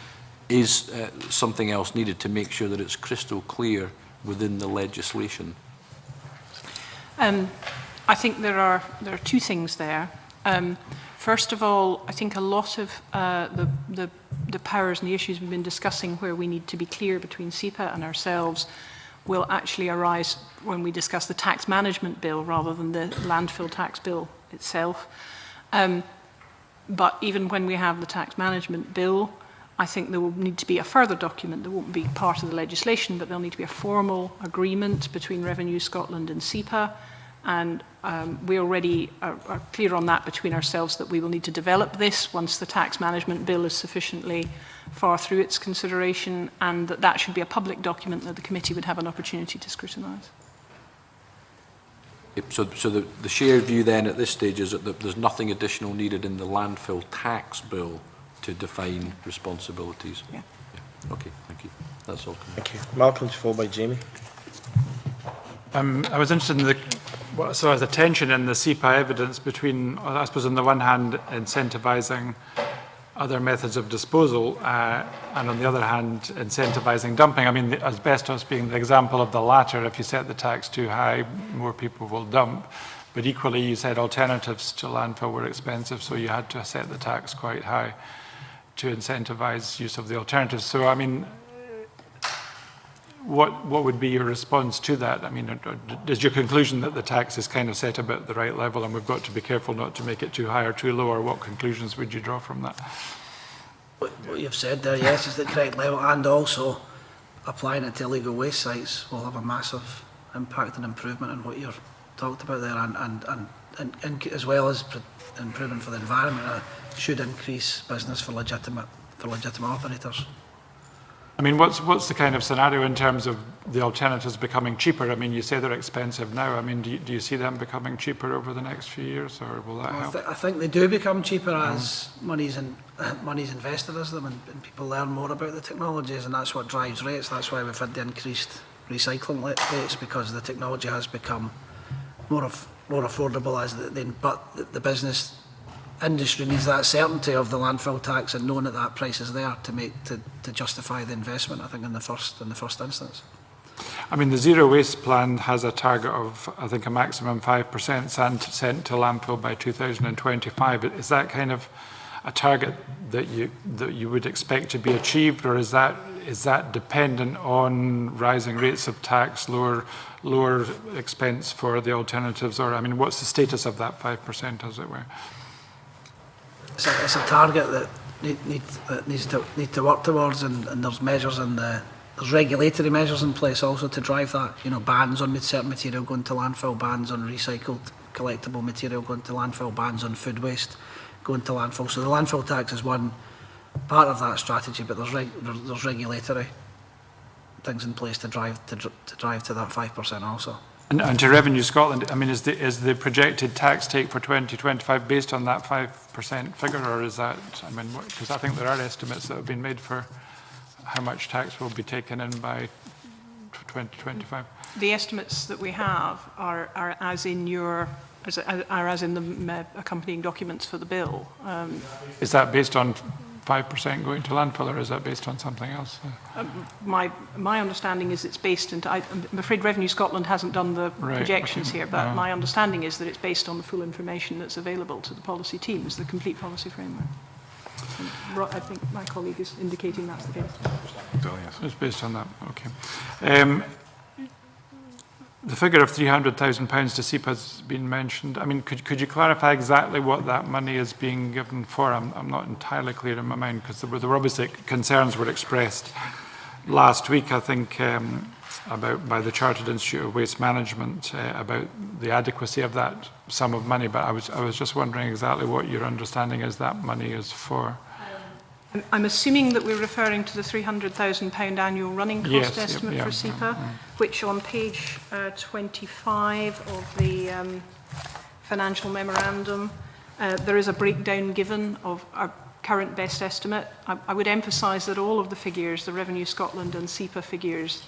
Is something else needed to make sure that it's crystal clear within the legislation? I think there are two things there. First of all, I think a lot of the powers and the issues we've been discussing where we need to be clear between SEPA and ourselves will actually arise when we discuss the tax management bill rather than the landfill tax bill itself. But even when we have the tax management bill, I think there will need to be a further document that won't be part of the legislation, but there'll need to be a formal agreement between Revenue Scotland and SEPA, and we already are clear on that between ourselves that we will need to develop this once the tax management bill is sufficiently far through its consideration, and that should be a public document that the committee would have an opportunity to scrutinise. So the shared view then at this stage is that there's nothing additional needed in the landfill tax bill to define responsibilities. Yeah. Okay, thank you. That's all. Thank you. Malcolm's followed by Jamie. I was interested in the tension in the SEPA evidence between, I suppose, on the one hand, incentivising other methods of disposal, and on the other hand, incentivising dumping. I mean, the asbestos being the example of the latter. If you set the tax too high, more people will dump. But equally, you said alternatives to landfill were expensive, so you had to set the tax quite high to incentivise use of the alternatives. So, I mean, what would be your response to that? I mean, is your conclusion that the tax is kind of set about the right level and we've got to be careful not to make it too high or too low, or what conclusions would you draw from that? What you've said there, yes, is the correct level, and also applying it to illegal waste sites will have a massive impact and improvement on what you've talked about there, and as well as improvement for the environment, should increase business for legitimate operators. I mean, what's the kind of scenario in terms of the alternatives becoming cheaper? I mean, you say they're expensive now. I mean, do you see them becoming cheaper over the next few years, or will that help? I think they do become cheaper as money's invested as them, and people learn more about the technologies, and that's what drives rates. That's why we've had the increased recycling rates, because the technology has become more affordable as but the business industry needs that certainty of the landfill tax and knowing that price is there to justify the investment, I think, in the first instance. I mean, the zero waste plan has a target of, I think, a maximum 5% sent to landfill by 2025. Is that kind of a target that you would expect to be achieved, or is that dependent on rising rates of tax, lower expense for the alternatives, or I mean, what's the status of that 5%, as it were? It's a target that needs to work towards, and there's measures and there's regulatory measures in place also to drive that. You know, bans on certain material going to landfill, bans on recycled collectible material going to landfill, bans on food waste going to landfill. So the landfill tax is one part of that strategy, but there's regulatory things in place to drive to that 5% also. And to Revenue Scotland, I mean, is the projected tax take for 2025 based on that 5% figure, or is that, I mean, because I think there are estimates that have been made for how much tax will be taken in by 2025? The estimates that we have are as in the accompanying documents for the bill. Is that based on 5% going to landfill, or is that based on something else? My understanding is it's based, and I'm afraid Revenue Scotland hasn't done the projections here, but my understanding is that it's based on the full information that's available to the policy teams, the complete policy framework. And I think my colleague is indicating that's the case. So yes, it's based on that. Okay. The figure of £300,000 to SEPA has been mentioned. I mean, could you clarify exactly what that money is being given for? I'm not entirely clear in my mind, because there were obviously concerns were expressed last week, I think, by the Chartered Institute of Waste Management about the adequacy of that sum of money. But I was just wondering exactly what your understanding is that money is for. I'm assuming that we're referring to the £300,000 annual running cost estimate for SEPA, which on page 25 of the financial memorandum, there is a breakdown given of our current best estimate. I would emphasise that all of the figures, the Revenue Scotland and SEPA figures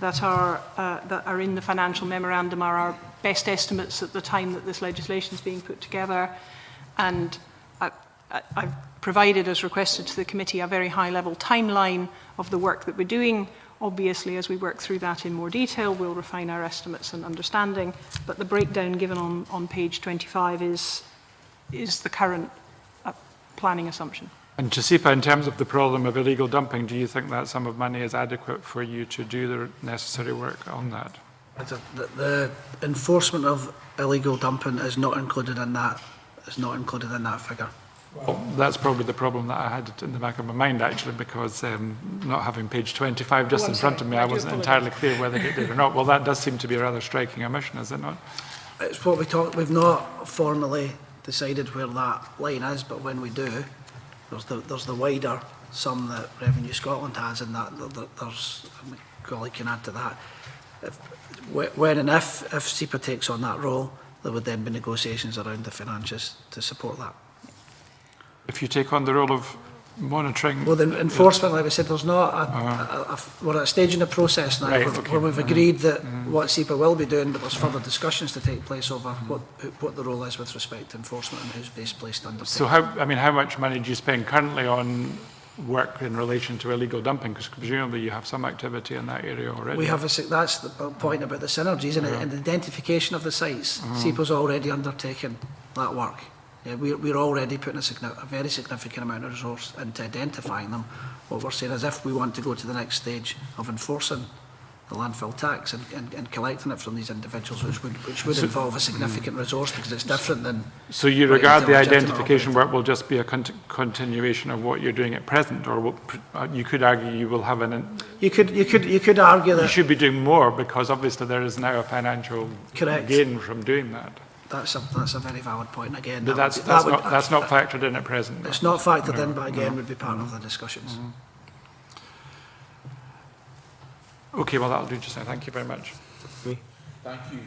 that are in the financial memorandum, are our best estimates at the time that this legislation is being put together. And I've provided, as requested to the committee, a very high-level timeline of the work that we're doing. Obviously, as we work through that in more detail, we'll refine our estimates and understanding. But the breakdown given on page 25 is the current planning assumption. And to SEPA, in terms of the problem of illegal dumping, do you think that sum of money is adequate for you to do the necessary work on that? The enforcement of illegal dumping is not included in that. It's not included in that figure. Well, that's probably the problem that I had in the back of my mind, actually, because not having page 25 just in front of me, I wasn't entirely clear whether it did or not. Well, that does seem to be a rather striking omission, is it not? It's what we talked. We've not formally decided where that line is, but when we do, there's the wider sum that Revenue Scotland has, and that there's, my colleague can add to that. When and if SEPA takes on that role, there would then be negotiations around the finances to support that. If you take on the role of monitoring... Well, the enforcement, like I said, there's not we're at a stage in the process now where we've agreed that what SEPA will be doing, but there's further discussions to take place over what the role is with respect to enforcement and who's best placed to undertake. So how much money do you spend currently on work in relation to illegal dumping? Because presumably you have some activity in that area already. We have that's the point about the synergies and the identification of the sites. SEPA's already undertaken that work. Yeah, we're already putting a very significant amount of resource into identifying them. What we're saying is, if we want to go to the next stage of enforcing the landfill tax and collecting it from these individuals, which would involve a significant resource, because it's different than... So you regard the identification work will just be a continuation of what you're doing at present, or you could argue you will have an... You could argue that... You should be doing more, because obviously there is now a financial gain from doing that. That's a very valid point. Again, but that's not factored in at present. It's not factored in, but again, would be part of the discussions. Okay, well, that'll do just now. Thank you very much. Me? Thank you,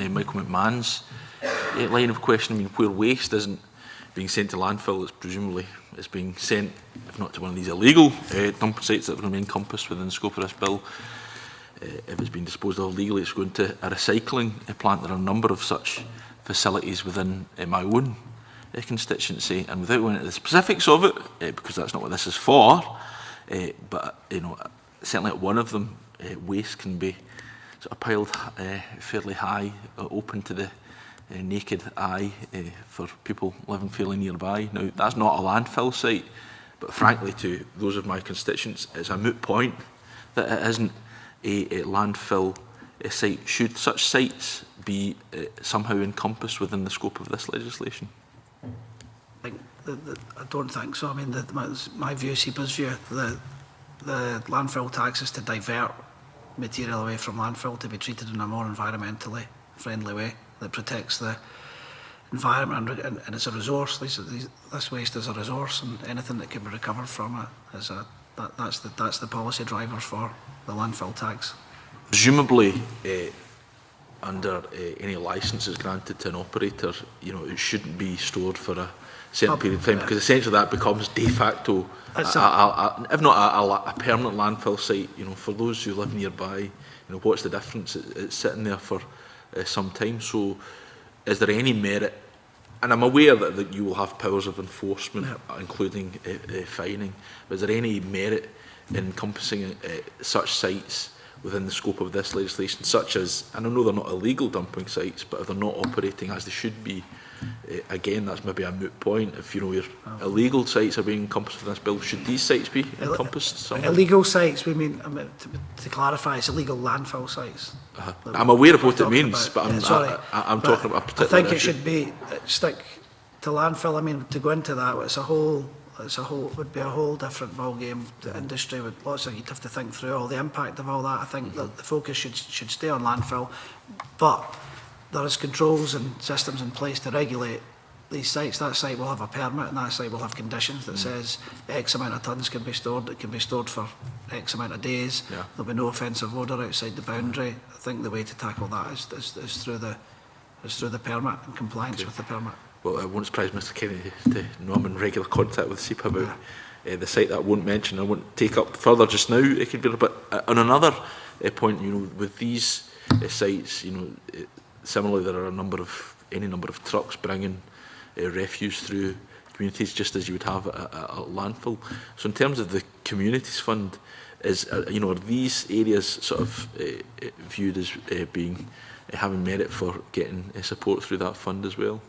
Michael McMahon's line of question. I mean, where waste isn't being sent to landfill, it's being sent, if not to one of these illegal dumping sites that remain encompassed within the scope of this bill. If it's been disposed of illegally, it's going to a recycling plant. There are a number of such facilities within my own constituency, and without going into the specifics of it, because that's not what this is for, but certainly at one of them, waste can be sort of piled fairly high, open to the naked eye for people living fairly nearby. Now, that's not a landfill site, but frankly, to those of my constituents, it's a moot point that it isn't a landfill site. Should such sites be somehow encompassed within the scope of this legislation? I don't think so. I mean, my view, SEPA's view, the landfill tax is to divert material away from landfill to be treated in a more environmentally friendly way that protects the environment, and it's a resource. This waste is a resource, and anything that can be recovered from it is that's the policy driver for the landfill tax. Presumably, under any licences granted to an operator, it shouldn't be stored for a certain period of time, because essentially that becomes de facto, if not a permanent landfill site. For those who live nearby, what's the difference? It's sitting there for some time. So, is there any merit? And I'm aware that you will have powers of enforcement, including fining. But is there any merit in encompassing such sites within the scope of this legislation, such as, and I know they're not illegal dumping sites, but if they're not operating as they should be, again, that's maybe a moot point. If your illegal sites are being encompassed in this bill, should these sites be encompassed somehow? Illegal sites, we mean, to clarify, it's illegal landfill sites. I'm aware of what it means, but I'm but talking about a particular I think issue. it should be stick to landfill. I mean, to go into that, would be a whole different ballgame. The industry would you'd have to think through all the impact of all that. I think that the focus should stay on landfill, but there is controls and systems in place to regulate these sites. That site will have a permit, and that site will have conditions that says X amount of tonnes can be stored. It can be stored for X amount of days. There'll be no offensive odour outside the boundary. I think the way to tackle that is through the permit and compliance with the permit. Well, it won't surprise Mr Kennedy to know I'm in regular contact with SEPA about the site that I won't mention. I won't take up further just now. It could be, but on another point, with these sites, similarly, there are any number of trucks bringing refuse through communities, just as you would have a landfill. So, in terms of the communities fund, are these areas sort of viewed as being having merit for getting support through that fund as well?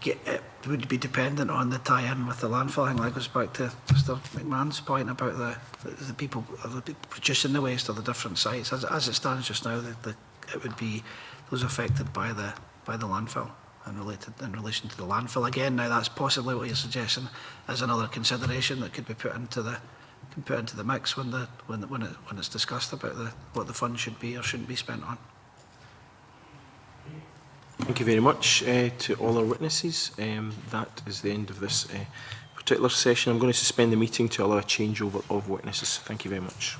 It would be dependent on the tie-in with the landfill. I think that goes back to Mr McMahon's point about the people producing the waste or the different sites. As it stands just now, it would be those affected by the landfill and in relation to the landfill. Again, now that's possibly what you're suggesting as another consideration that could be put into the mix when it's discussed about what the fund should be or shouldn't be spent on. Thank you very much to all our witnesses. That is the end of this particular session. I'm going to suspend the meeting to allow a changeover of witnesses. Thank you very much.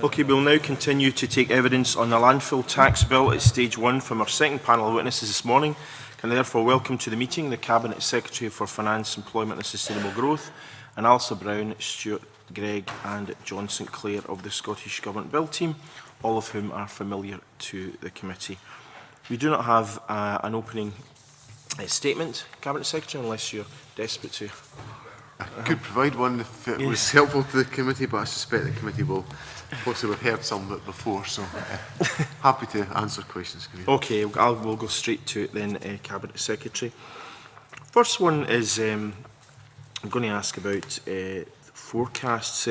Okay, we'll now continue to take evidence on the landfill tax bill at stage 1 from our second panel of witnesses this morning. Can I therefore welcome to the meeting the Cabinet Secretary for Finance, Employment and Sustainable Growth, and Alistair Brown, Stuart, Greig and John St Clair of the Scottish Government Bill team, all of whom are familiar to the committee. We do not have an opening statement, Cabinet Secretary, unless you're desperate to. I could provide one if it was helpful to the committee, but I suspect the committee will possibly have heard some of it before, so happy to answer questions. Okay, we'll go straight to it then, Cabinet Secretary. First one is, I'm going to ask about forecasts.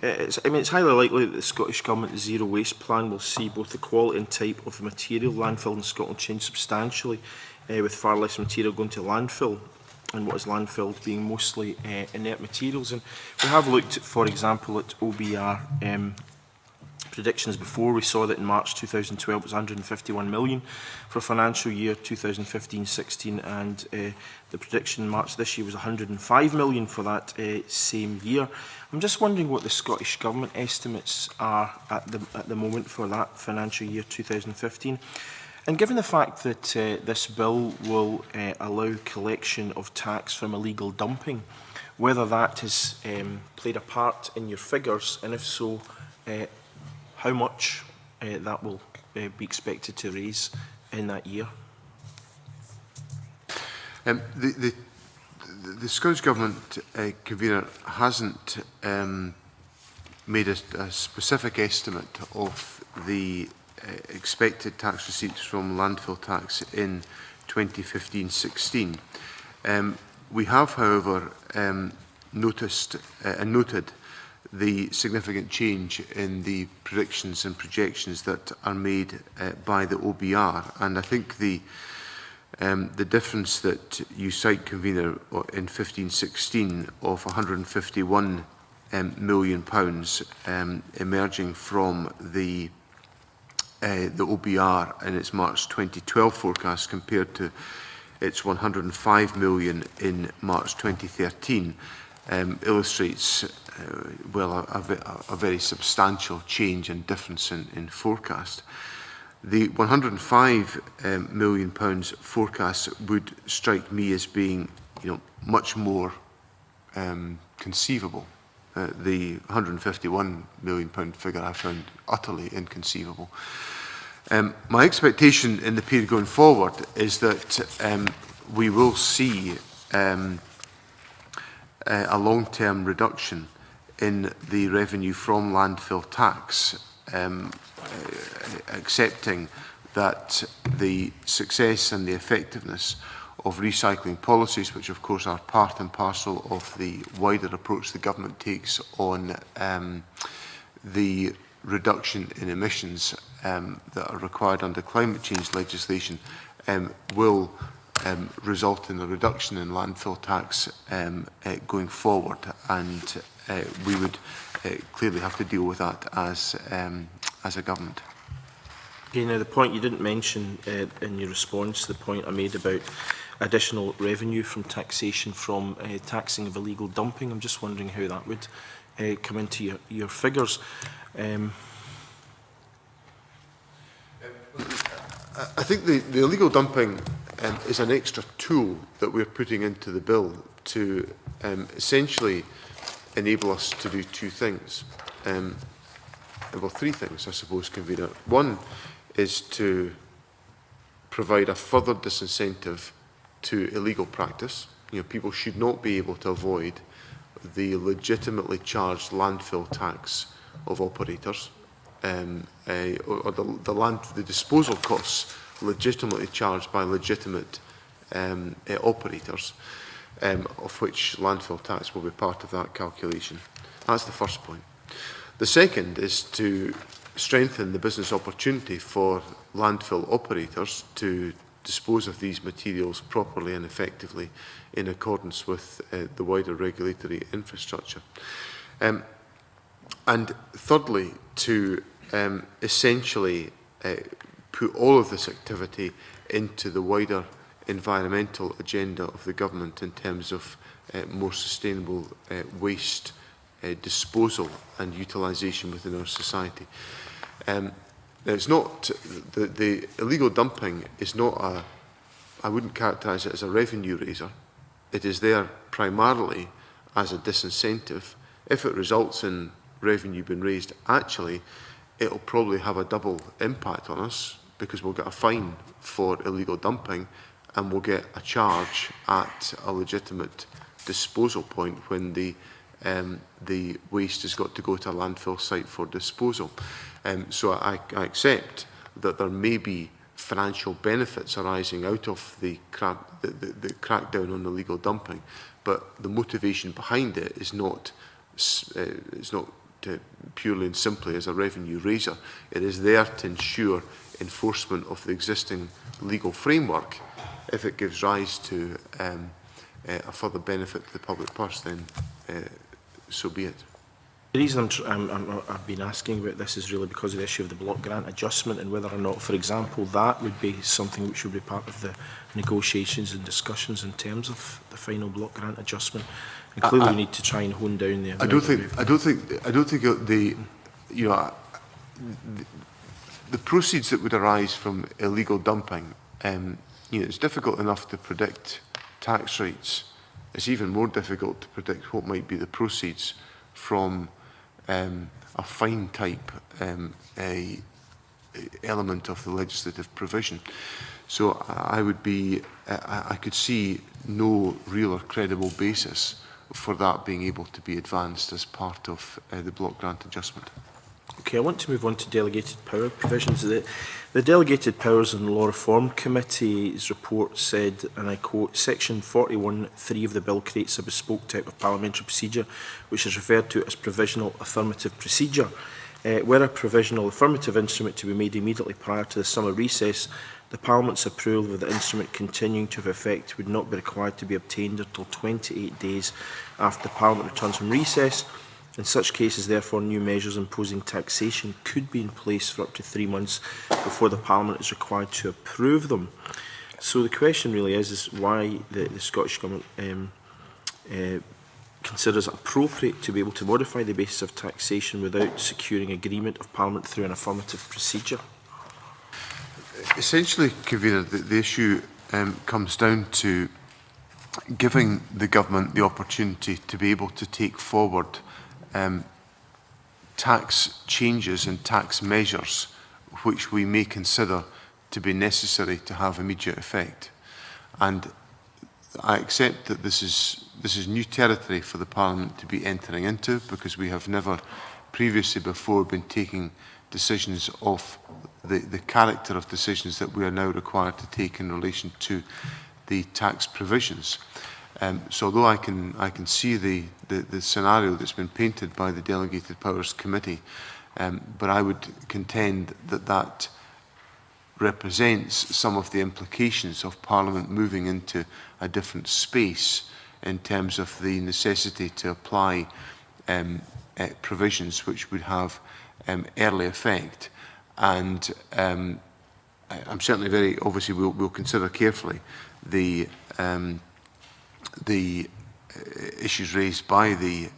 It's highly likely that the Scottish Government Zero Waste Plan will see both the quality and type of material landfill in Scotland change substantially, with far less material going to landfill and what is landfill being mostly inert materials. And we have looked, for example, at OBR predictions before. We saw that in March 2012 it was 151 million for financial year 2015-16, and the prediction in March this year was 105 million for that same year. I'm just wondering what the Scottish Government estimates are at the moment for that financial year 2015. And given the fact that this bill will allow collection of tax from illegal dumping, whether that has played a part in your figures, and if so, how much that will be expected to raise in that year? The Scottish Government convener hasn't made a specific estimate of the expected tax receipts from landfill tax in 2015-16. We have, however, noticed and noted the significant change in the predictions and projections that are made by the OBR, and I think the difference that you cite, convener, in 15-16 of £151 million emerging from the OBR in its March 2012 forecast compared to its 105 million in March 2013 illustrates a very substantial change and difference in forecast. The £105 million forecast would strike me as being, much more conceivable. The £151 million figure I found utterly inconceivable. My expectation in the period going forward is that we will see a long-term reduction in the revenue from landfill tax, accepting that the success and the effectiveness of recycling policies, which of course are part and parcel of the wider approach the government takes on the reduction in emissions that are required under climate change legislation, will result in a reduction in landfill tax going forward, and we would clearly have to deal with that as a government. Okay, now the point you didn't mention in your response to the point I made about additional revenue from taxation from taxing of illegal dumping. I'm just wondering how that would come into your figures. I think the illegal dumping is an extra tool that we're putting into the bill to essentially enable us to do two things. Well, three things, I suppose, convener. One is to provide a further disincentive to illegal practice. People should not be able to avoid the legitimately charged landfill tax of operators, or the disposal costs legitimately charged by legitimate operators, of which landfill tax will be part of that calculation. That's the first point. The second is to strengthen the business opportunity for landfill operators to dispose of these materials properly and effectively in accordance with the wider regulatory infrastructure. And thirdly, to essentially put all of this activity into the wider environmental agenda of the government in terms of more sustainable waste disposal and utilisation within our society. Now, it's not, the illegal dumping is not I wouldn't characterise it as a revenue raiser. It is there primarily as a disincentive. If it results in revenue being raised, actually, it'll probably have a double impact on us, because we'll get a fine for illegal dumping and we'll get a charge at a legitimate disposal point when the waste has got to go to a landfill site for disposal. So I accept that there may be financial benefits arising out of the crackdown on illegal dumping, but the motivation behind it is not purely and simply as a revenue raiser. It is there to ensure enforcement of the existing legal framework. If it gives rise to a further benefit to the public purse, then so be it. The reason I've been asking about this is really because of the issue of the block grant adjustment, and whether or not, for example, that would be something which would be part of the negotiations and discussions in terms of the final block grant adjustment. And clearly, we need to try and hone down the. I don't think the proceeds that would arise from illegal dumping. It's difficult enough to predict tax rates. It's even more difficult to predict what might be the proceeds from a fine type element of the legislative provision. So I could see no real or credible basis for that being able to be advanced as part of the block grant adjustment. Okay, I want to move on to delegated power provisions. The Delegated Powers and Law Reform Committee's report said, and I quote, Section 41(3) of the Bill creates a bespoke type of parliamentary procedure which is referred to as provisional affirmative procedure. Were a provisional affirmative instrument to be made immediately prior to the summer recess, the Parliament's approval of the instrument continuing to have effect would not be required to be obtained until 28 days after the Parliament returns from recess. In such cases, therefore, new measures imposing taxation could be in place for up to 3 months before the Parliament is required to approve them. So the question really is why the Scottish Government considers it appropriate to be able to modify the basis of taxation without securing agreement of Parliament through an affirmative procedure. Essentially, Convener, the issue comes down to giving the Government the opportunity to be able to take forward tax changes and tax measures which we may consider to be necessary to have immediate effect. And I accept that this is new territory for the Parliament to be entering into, because we have never previously before been taking decisions of the character of decisions that we are now required to take in relation to the tax provisions. So although I can see the scenario that's been painted by the Delegated Powers Committee, but I would contend that that represents some of the implications of Parliament moving into a different space in terms of the necessity to apply provisions which would have early effect. And I'm certainly very, obviously we'll consider carefully the issues raised by the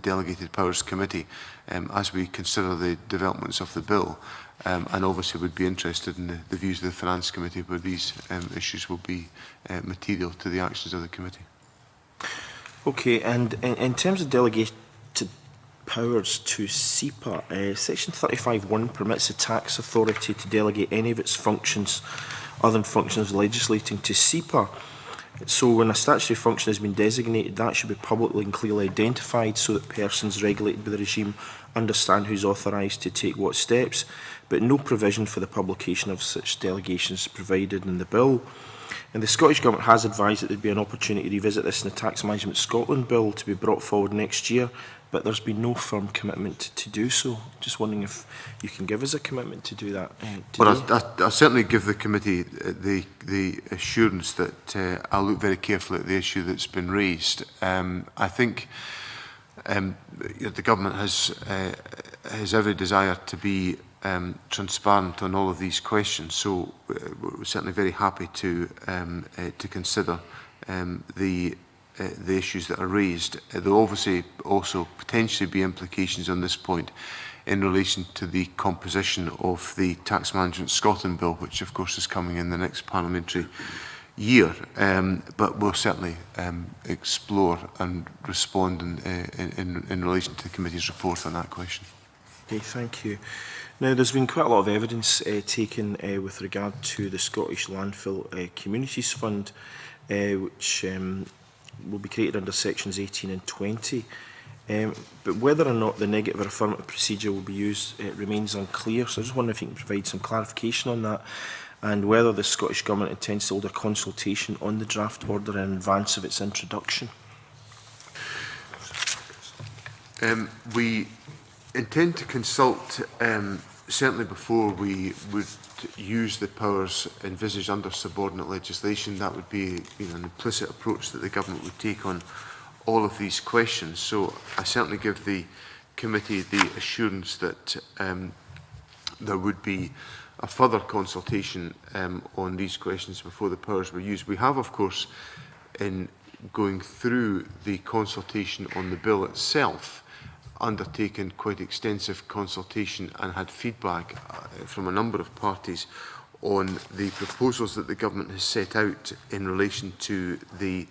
Delegated Powers Committee as we consider the developments of the bill, and obviously would be interested in the views of the Finance Committee, where these issues will be material to the actions of the committee. Okay, and in terms of delegated powers to SEPA, Section 35(1) permits the tax authority to delegate any of its functions other than functions legislating to SEPA. So when a statutory function has been designated, that should be publicly and clearly identified so that persons regulated by the regime understand who's authorised to take what steps, but no provision for the publication of such delegations is provided in the bill. And the Scottish Government has advised that there would be an opportunity to revisit this in the Tax Management Scotland Bill to be brought forward next year, but there's been no firm commitment to do so. Just wondering if you can give us a commitment to do that today. Well, I'll certainly give the committee the assurance that I'll look very carefully at the issue that's been raised. I think the government has every desire to be transparent on all of these questions, so we're certainly very happy to consider the the issues that are raised. There will obviously also potentially be implications on this point in relation to the composition of the Tax Management Scotland Bill, which of course is coming in the next parliamentary year. But we'll certainly explore and respond in relation to the committee's report on that question. Okay, thank you. Now, there's been quite a lot of evidence taken with regard to the Scottish Landfill Communities Fund, which will be created under sections 18 and 20. But whether or not the negative or affirmative procedure will be used remains unclear. So I just wonder if you can provide some clarification on that, and whether the Scottish Government intends to hold a consultation on the draft order in advance of its introduction. We intend to consult certainly before we would use the powers envisaged under subordinate legislation. That would be an implicit approach that the government would take on all of these questions. So I certainly give the committee the assurance that there would be a further consultation on these questions before the powers were used. We have, of course, in going through the consultation on the bill itself, undertaken quite extensive consultation and had feedback from a number of parties on the proposals that the government has set out in relation to the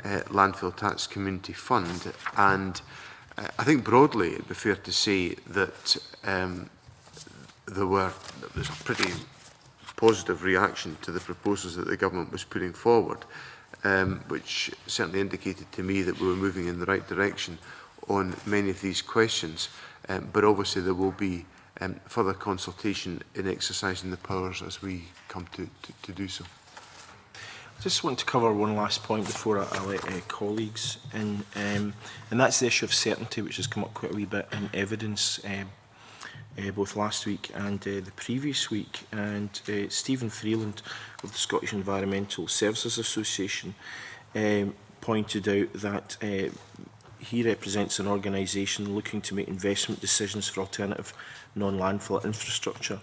Landfill Tax Community Fund. And I think broadly it would be fair to say that there's a pretty positive reaction to the proposals that the government was putting forward, which certainly indicated to me that we were moving in the right direction on many of these questions. But obviously there will be further consultation in exercising the powers as we come to do so. I just want to cover one last point before I let colleagues in, and that's the issue of certainty, which has come up quite a wee bit in evidence both last week and the previous week. And Stephen Freeland of the Scottish Environmental Services Association pointed out that he represents an organisation looking to make investment decisions for alternative non-landfill infrastructure.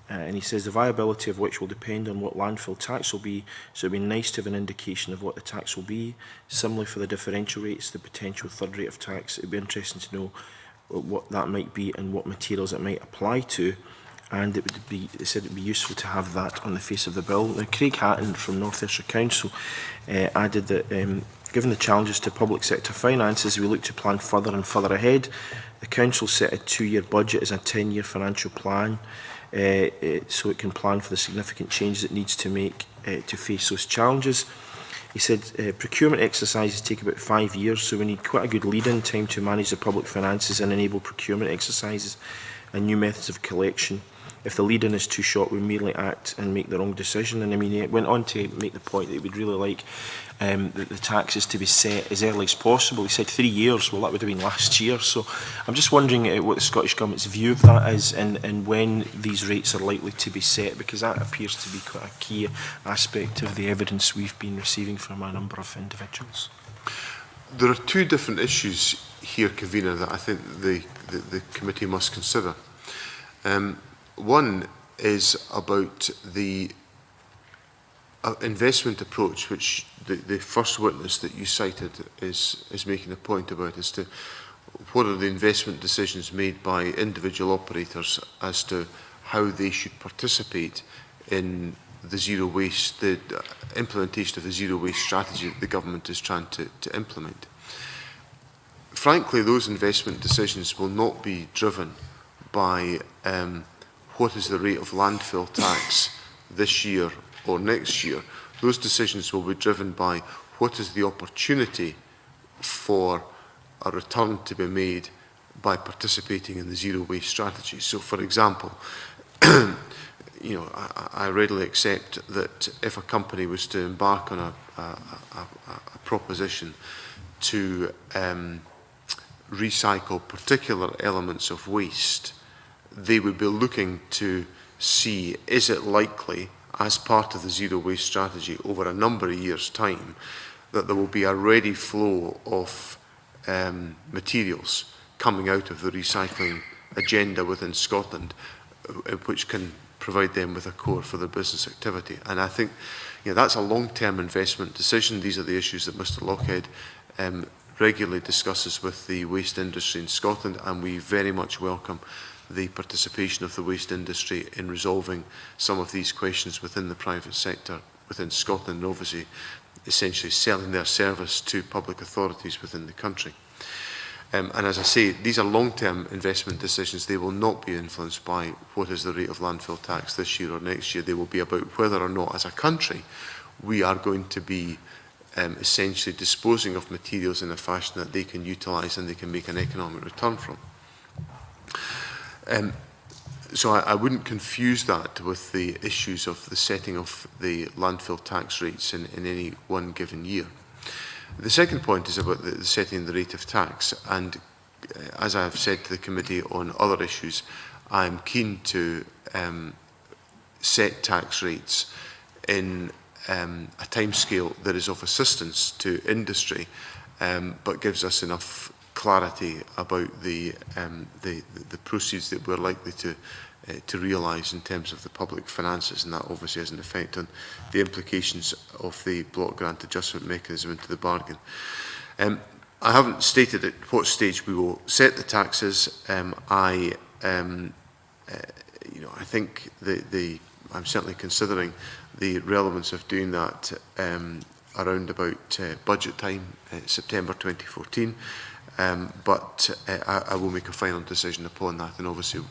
And he says the viability of which will depend on what landfill tax will be, so it would be nice to have an indication of what the tax will be. Similarly for the differential rates, the potential third rate of tax, it would be interesting to know what that might be and what materials it might apply to. And it would be, it said it would be useful to have that on the face of the bill. Now, Craig Hatton from North Ayrshire Council added that given the challenges to public sector finances, we look to plan further and further ahead. The Council set a 2-year budget as a 10-year financial plan, so it can plan for the significant changes it needs to make to face those challenges. He said procurement exercises take about 5 years, so we need quite a good lead-in time to manage the public finances and enable procurement exercises and new methods of collection. If the lead-in is too short, we merely act and make the wrong decision. And I mean, he went on to make the point that he would really like the taxes to be set as early as possible. He said 3 years. Well, that would have been last year. So I'm just wondering what the Scottish Government's view of that is, and when these rates are likely to be set, because that appears to be quite a key aspect of the evidence we've been receiving from a number of individuals. There are two different issues here, Convener, that I think the committee must consider. One is about the investment approach, which the first witness that you cited is making a point about, as to what are the investment decisions made by individual operators as to how they should participate in the zero waste, the implementation of the zero waste strategy that the government is trying to implement. Frankly, those investment decisions will not be driven by what is the rate of landfill tax this year or next year. Those decisions will be driven by what is the opportunity for a return to be made by participating in the zero waste strategy. So, for example, I readily accept that if a company was to embark on a proposition to recycle particular elements of waste, they would be looking to see, is it likely, as part of the zero waste strategy over a number of years' time, that there will be a ready flow of materials coming out of the recycling agenda within Scotland, which can provide them with a core for their business activity. And I think that's a long-term investment decision. These are the issues that Mr Lockhead regularly discusses with the waste industry in Scotland, and we very much welcome the participation of the waste industry in resolving some of these questions within the private sector within Scotland, and obviously essentially selling their service to public authorities within the country. And as I say, these are long-term investment decisions. They will not be influenced by what is the rate of landfill tax this year or next year. They will be about whether or not, as a country, we are going to be essentially disposing of materials in a fashion that they can utilise and they can make an economic return from. So I wouldn't confuse that with the issues of the setting of the landfill tax rates in any one given year. The second point is about the setting the rate of tax, and as I have said to the committee on other issues, I'm keen to set tax rates in a timescale that is of assistance to industry, but gives us enough clarity about the proceeds that we're likely to realise in terms of the public finances, and that obviously has an effect on the implications of the block grant adjustment mechanism into the bargain. I haven't stated at what stage we will set the taxes. I think I'm certainly considering the relevance of doing that around about budget time, September 2014. But I will make a final decision upon that, and obviously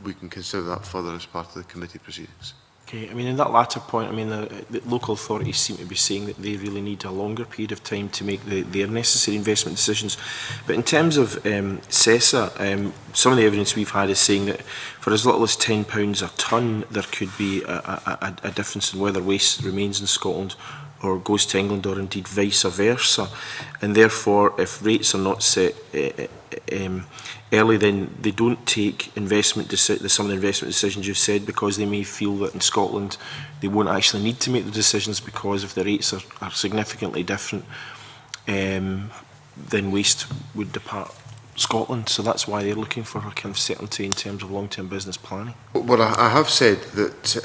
we can consider that further as part of the committee proceedings. Okay, I mean, in that latter point, I mean, the local authorities seem to be saying that they really need a longer period of time to make their necessary investment decisions. But in terms of CESA, some of the evidence we've had is saying that for as little as £10 a tonne, there could be a difference in whether waste remains in Scotland or goes to England, or indeed vice versa. And therefore, if rates are not set early, then they don't take some of the investment decisions you've said, because they may feel that in Scotland they won't actually need to make the decisions, because if the rates are significantly different, then waste would depart Scotland. So that's why they're looking for a kind of certainty in terms of long-term business planning. Well, I have said that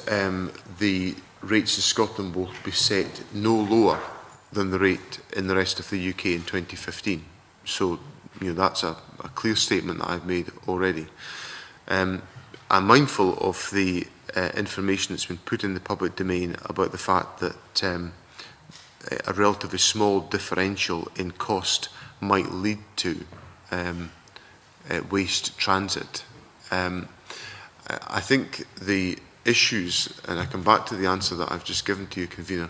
the rates in Scotland will be set no lower than the rate in the rest of the UK in 2015. So, that's a clear statement that I've made already. I'm mindful of the information that's been put in the public domain about the fact that a relatively small differential in cost might lead to waste transit. I think the issues, and I come back to the answer that I've just given to you, Convener,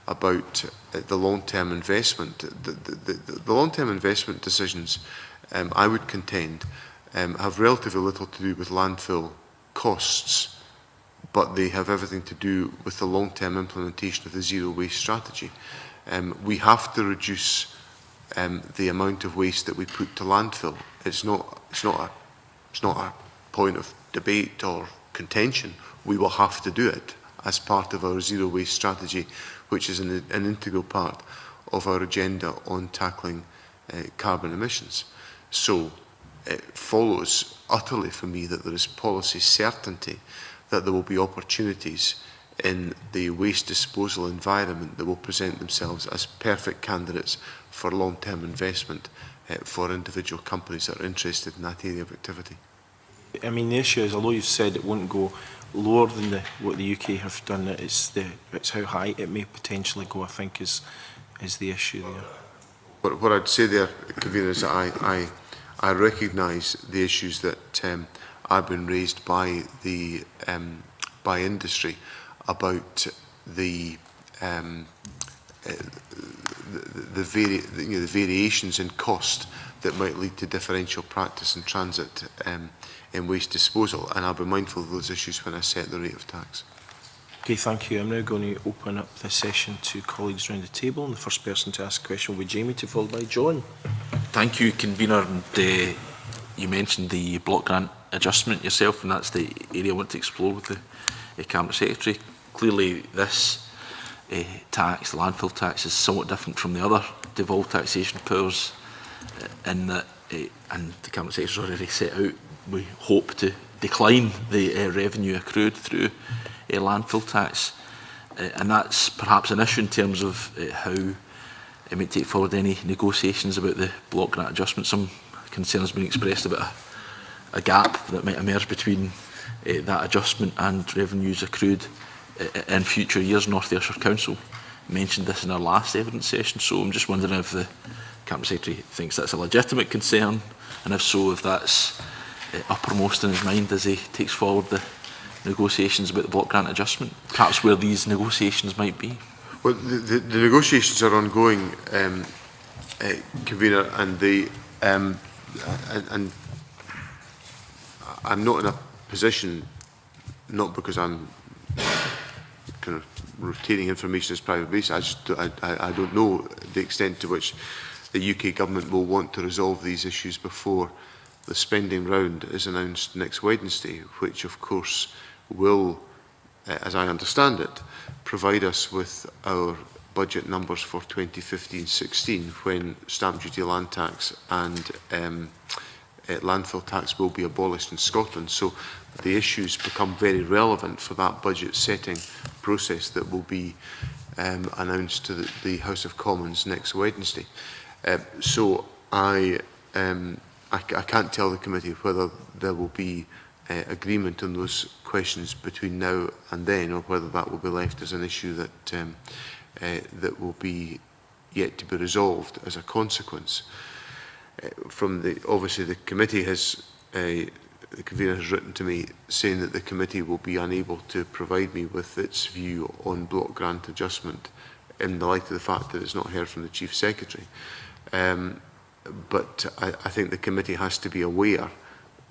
about the long-term investment. The long-term investment decisions, I would contend, have relatively little to do with landfill costs, but they have everything to do with the long-term implementation of the zero waste strategy. We have to reduce the amount of waste that we put to landfill. It's not a point of debate or contention. We will have to do it as part of our zero waste strategy, which is an integral part of our agenda on tackling carbon emissions. So it follows utterly for me that there is policy certainty that there will be opportunities in the waste disposal environment that will present themselves as perfect candidates for long-term investment for individual companies that are interested in that area of activity. I mean, the issue is, although you've said it won't go lower than what the UK have done, it's how high it may potentially go, I think, is the issue there. But what I'd say there, Convener, is that I recognise the issues that have been raised by the by industry about the variations in cost that might lead to differential practice in transit in waste disposal, and I'll be mindful of those issues when I set the rate of tax. Okay, thank you. I'm now going to open up the session to colleagues around the table, and the first person to ask a question will be Jamie, followed by John. Thank you, Convener. And, you mentioned the block grant adjustment yourself, and that's the area I want to explore with the Cabinet Secretary. Clearly, this tax, the landfill tax, is somewhat different from the other devolved taxation powers in that, and the Cabinet Secretary has already set out, we hope to decline the revenue accrued through landfill tax. And that's perhaps an issue in terms of how it might take forward any negotiations about the block grant adjustment. Some concern has been expressed about a gap that might emerge between that adjustment and revenues accrued in future years. North Ayrshire Council mentioned this in our last evidence session, so I'm just wondering if the Cabinet Secretary thinks that's a legitimate concern, and if so, if that's uppermost in his mind as he takes forward the negotiations about the block grant adjustment, perhaps where these negotiations might be. Well, the negotiations are ongoing, Convener, and and I'm not in a position, not because I'm kind of retaining information as private basis, I don't know the extent to which the UK government will want to resolve these issues before the spending round is announced next Wednesday, which of course will, as I understand it, provide us with our budget numbers for 2015-16 when stamp duty, land tax and landfill tax will be abolished in Scotland. So the issues become very relevant for that budget setting process that will be announced to the House of Commons next Wednesday. So I can't tell the committee whether there will be agreement on those questions between now and then, or whether that will be left as an issue that that will be yet to be resolved as a consequence. Obviously the committee has, the convener has written to me saying that the committee will be unable to provide me with its view on block grant adjustment in the light of the fact that it's not heard from the Chief Secretary. But I think the committee has to be aware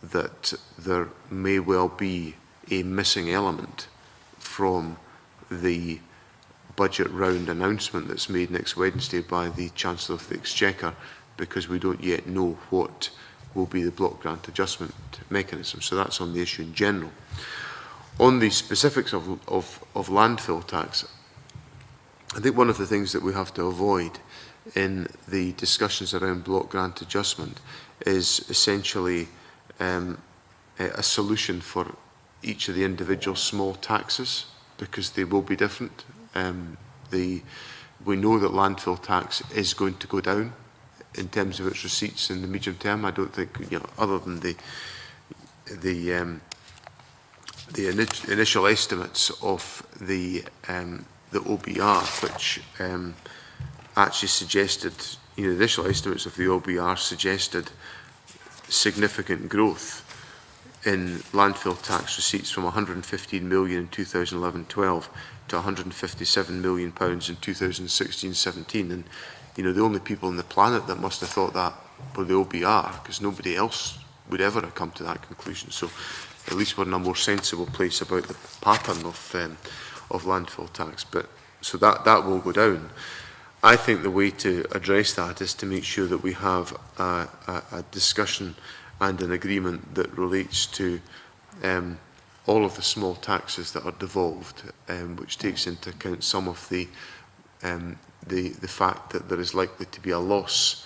that there may well be a missing element from the budget round announcement that's made next Wednesday by the Chancellor of the Exchequer, because we don't yet know what will be the block grant adjustment mechanism. So that's on the issue in general. On the specifics of landfill tax, I think one of the things that we have to avoid in the discussions around block grant adjustment is essentially a solution for each of the individual small taxes, because they will be different. We know that landfill tax is going to go down in terms of its receipts in the medium term. I don't think, other than the initial estimates of the OBR, which actually suggested, the initial estimates of the OBR suggested significant growth in landfill tax receipts from 115 million in 2011-12 to 157 million pounds in 2016-17, and the only people on the planet that must have thought that were the OBR, because nobody else would ever have come to that conclusion. So at least we're in a more sensible place about the pattern of landfill tax. But so that will go down. I think the way to address that is to make sure that we have a discussion and an agreement that relates to all of the small taxes that are devolved, which takes into account some of the fact that there is likely to be a loss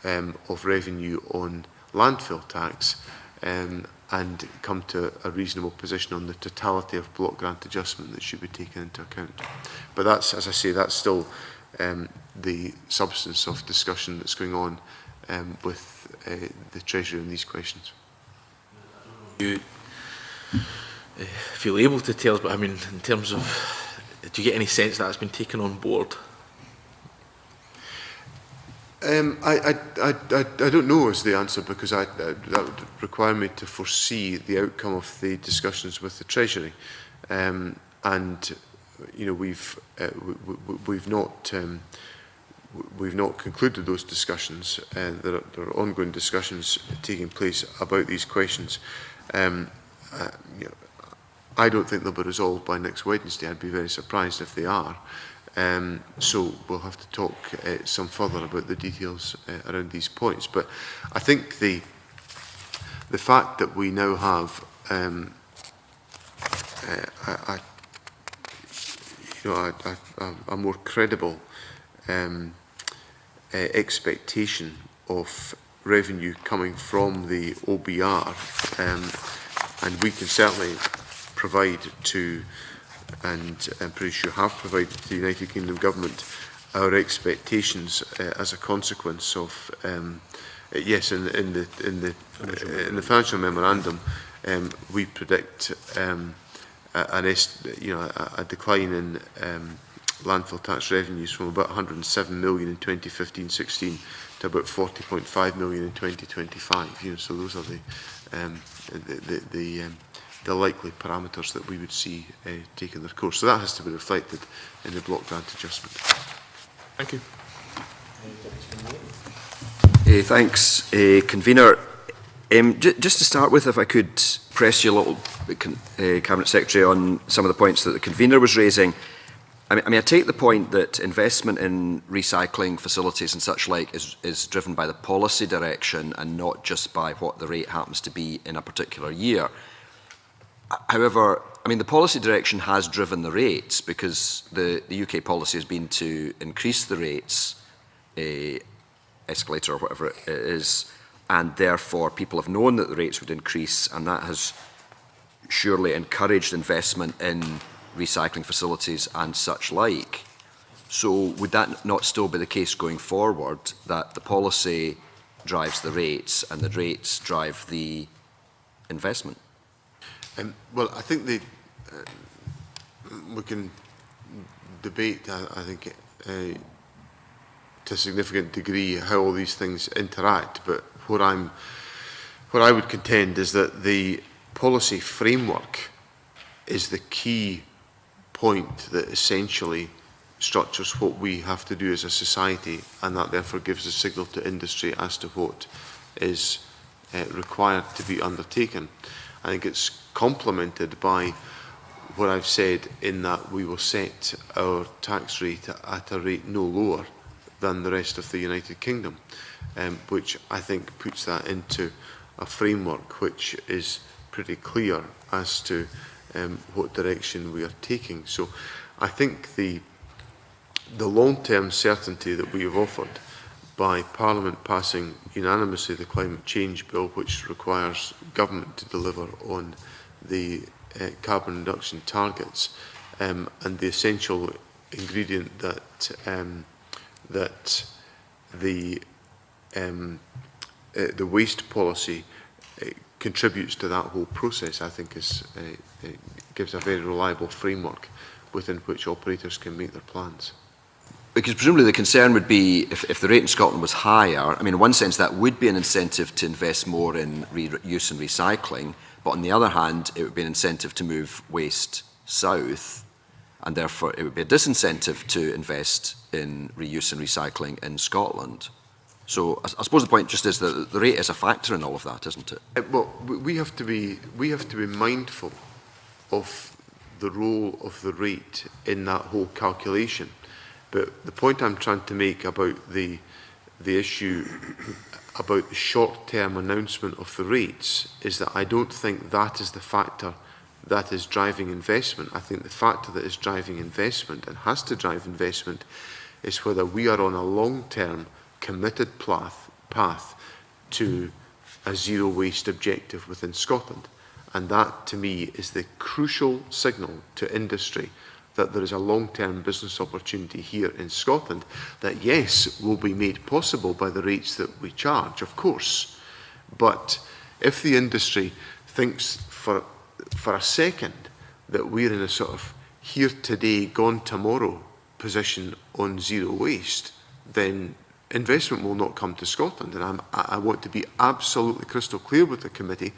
of revenue on landfill tax, and come to a reasonable position on the totality of block grant adjustment that should be taken into account. But that's, as I say, that's still the substance of discussion that's going on with the Treasury on these questions. You feel able to tell us, but I mean, in terms of, do you get any sense that has been taken on board? I don't know is the answer, because that would require me to foresee the outcome of the discussions with the Treasury, and we've not concluded those discussions. There are ongoing discussions taking place about these questions. I don't think they'll be resolved by next Wednesday. I'd be very surprised if they are. So we'll have to talk some further about the details around these points. But I think the fact that we now have a more credible expectation of revenue coming from the OBR and we can certainly provide to, and I'm pretty sure have provided to the United Kingdom Government, our expectations as a consequence of, yes, in the financial memorandum, we predict a decline in landfill tax revenues from about 107 million in 2015-16 to about 40.5 million in 2025. So those are the likely parameters that we would see taking their course. So that has to be reflected in the block grant adjustment. Thank you. Thanks, Convener. Just to start with, if I could press you a little, Cabinet Secretary, on some of the points that the Convener was raising. I mean, I take the point that investment in recycling facilities and such like is driven by the policy direction and not just by what the rate happens to be in a particular year. However, I mean, the policy direction has driven the rates, because the UK policy has been to increase the rates, escalator or whatever it is, and therefore people have known that the rates would increase, and that has surely encouraged investment in recycling facilities and such like. So would that not still be the case going forward, that the policy drives the rates and the rates drive the investment? Well, I think we can debate, I think, to a significant degree how all these things interact, but what I would contend is that the policy framework is the key point that essentially structures what we have to do as a society, and that therefore gives a signal to industry as to what is required to be undertaken. I think it's complemented by what I've said, in that we will set our tax rate at a rate no lower than the rest of the United Kingdom, which I think puts that into a framework which is pretty clear as to what direction we are taking. So I think the long-term certainty that we have offered by Parliament passing unanimously the Climate Change Bill, which requires government to deliver on the carbon reduction targets, and the essential ingredient that the waste policy contributes to that whole process, I think gives a very reliable framework within which operators can make their plans. Because presumably the concern would be if the rate in Scotland was higher. I mean, in one sense that would be an incentive to invest more in reuse and recycling, but on the other hand it would be an incentive to move waste south, and therefore it would be a disincentive to invest in reuse and recycling in Scotland. So I suppose the point just is that the rate is a factor in all of that, isn't it? Well, we have to be mindful of the role of the rate in that whole calculation. But the point I'm trying to make about the issue about the short-term announcement of the rates is that I don't think that is the factor that is driving investment. I think the factor that is driving investment and has to drive investment is whether we are on a long-term committed path to a zero waste objective within Scotland. And that, to me, is the crucial signal to industry that there is a long-term business opportunity here in Scotland that, yes, will be made possible by the rates that we charge, of course. But if the industry thinks for a second that we're in a sort of here today, gone tomorrow position on zero waste, then investment will not come to Scotland. And I want to be absolutely crystal clear with the committee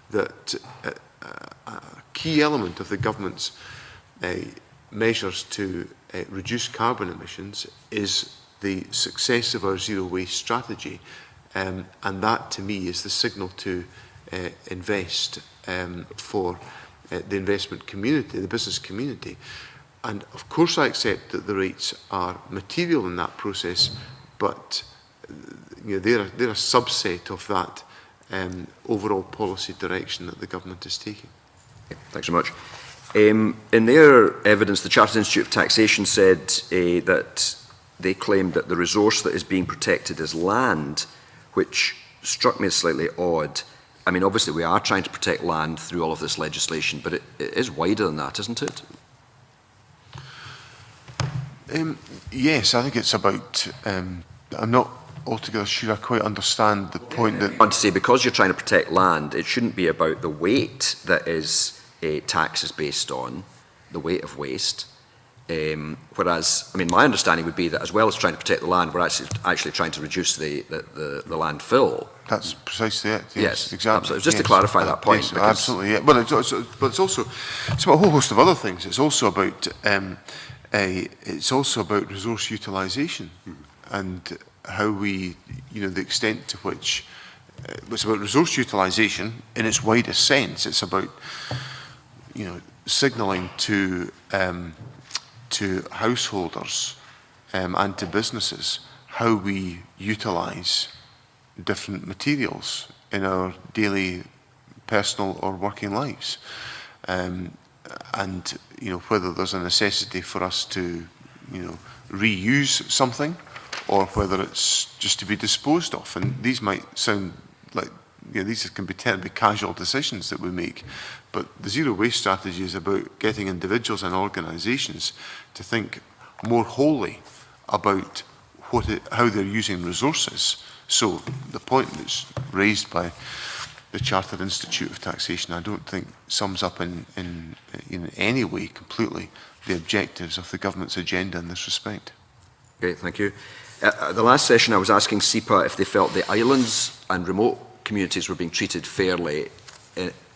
that a key element of the government's measures to reduce carbon emissions is the success of our zero waste strategy, and that to me is the signal to invest for the investment community, the business community. And of course I accept that the rates are material in that process, but they're a subset of that overall policy direction that the government is taking. Thanks so much. In their evidence, the Chartered Institute of Taxation said that they claimed that the resource that is being protected is land, which struck me as slightly odd. I mean, obviously we are trying to protect land through all of this legislation, but it is wider than that, isn't it? Yes, I think it's about, I'm not altogether sure I quite understand the point that... I want to say, because you're trying to protect land, it shouldn't be about the weight that a tax is based on, the weight of waste. Whereas, I mean, my understanding would be that as well as trying to protect the land, we're actually trying to reduce the landfill. That's precisely it. Yes, exactly. Absolutely. Just to clarify that point. Yes, absolutely. Yeah. Well, it's also, but it's also about a whole host of other things. It's also about resource utilisation and how we, the extent to which it's about resource utilisation in its widest sense. It's about signalling to householders and to businesses how we utilise different materials in our daily personal or working lives, and whether there's a necessity for us to reuse something or whether it's just to be disposed of. And these might sound like these can be terribly casual decisions that we make, but the zero waste strategy is about getting individuals and organisations to think more wholly about how they're using resources. So the point that's raised by the Chartered Institute of Taxation, I don't think sums up in any way completely the objectives of the government's agenda in this respect. Okay, thank you. The last session I was asking SEPA if they felt the islands and remote communities were being treated fairly,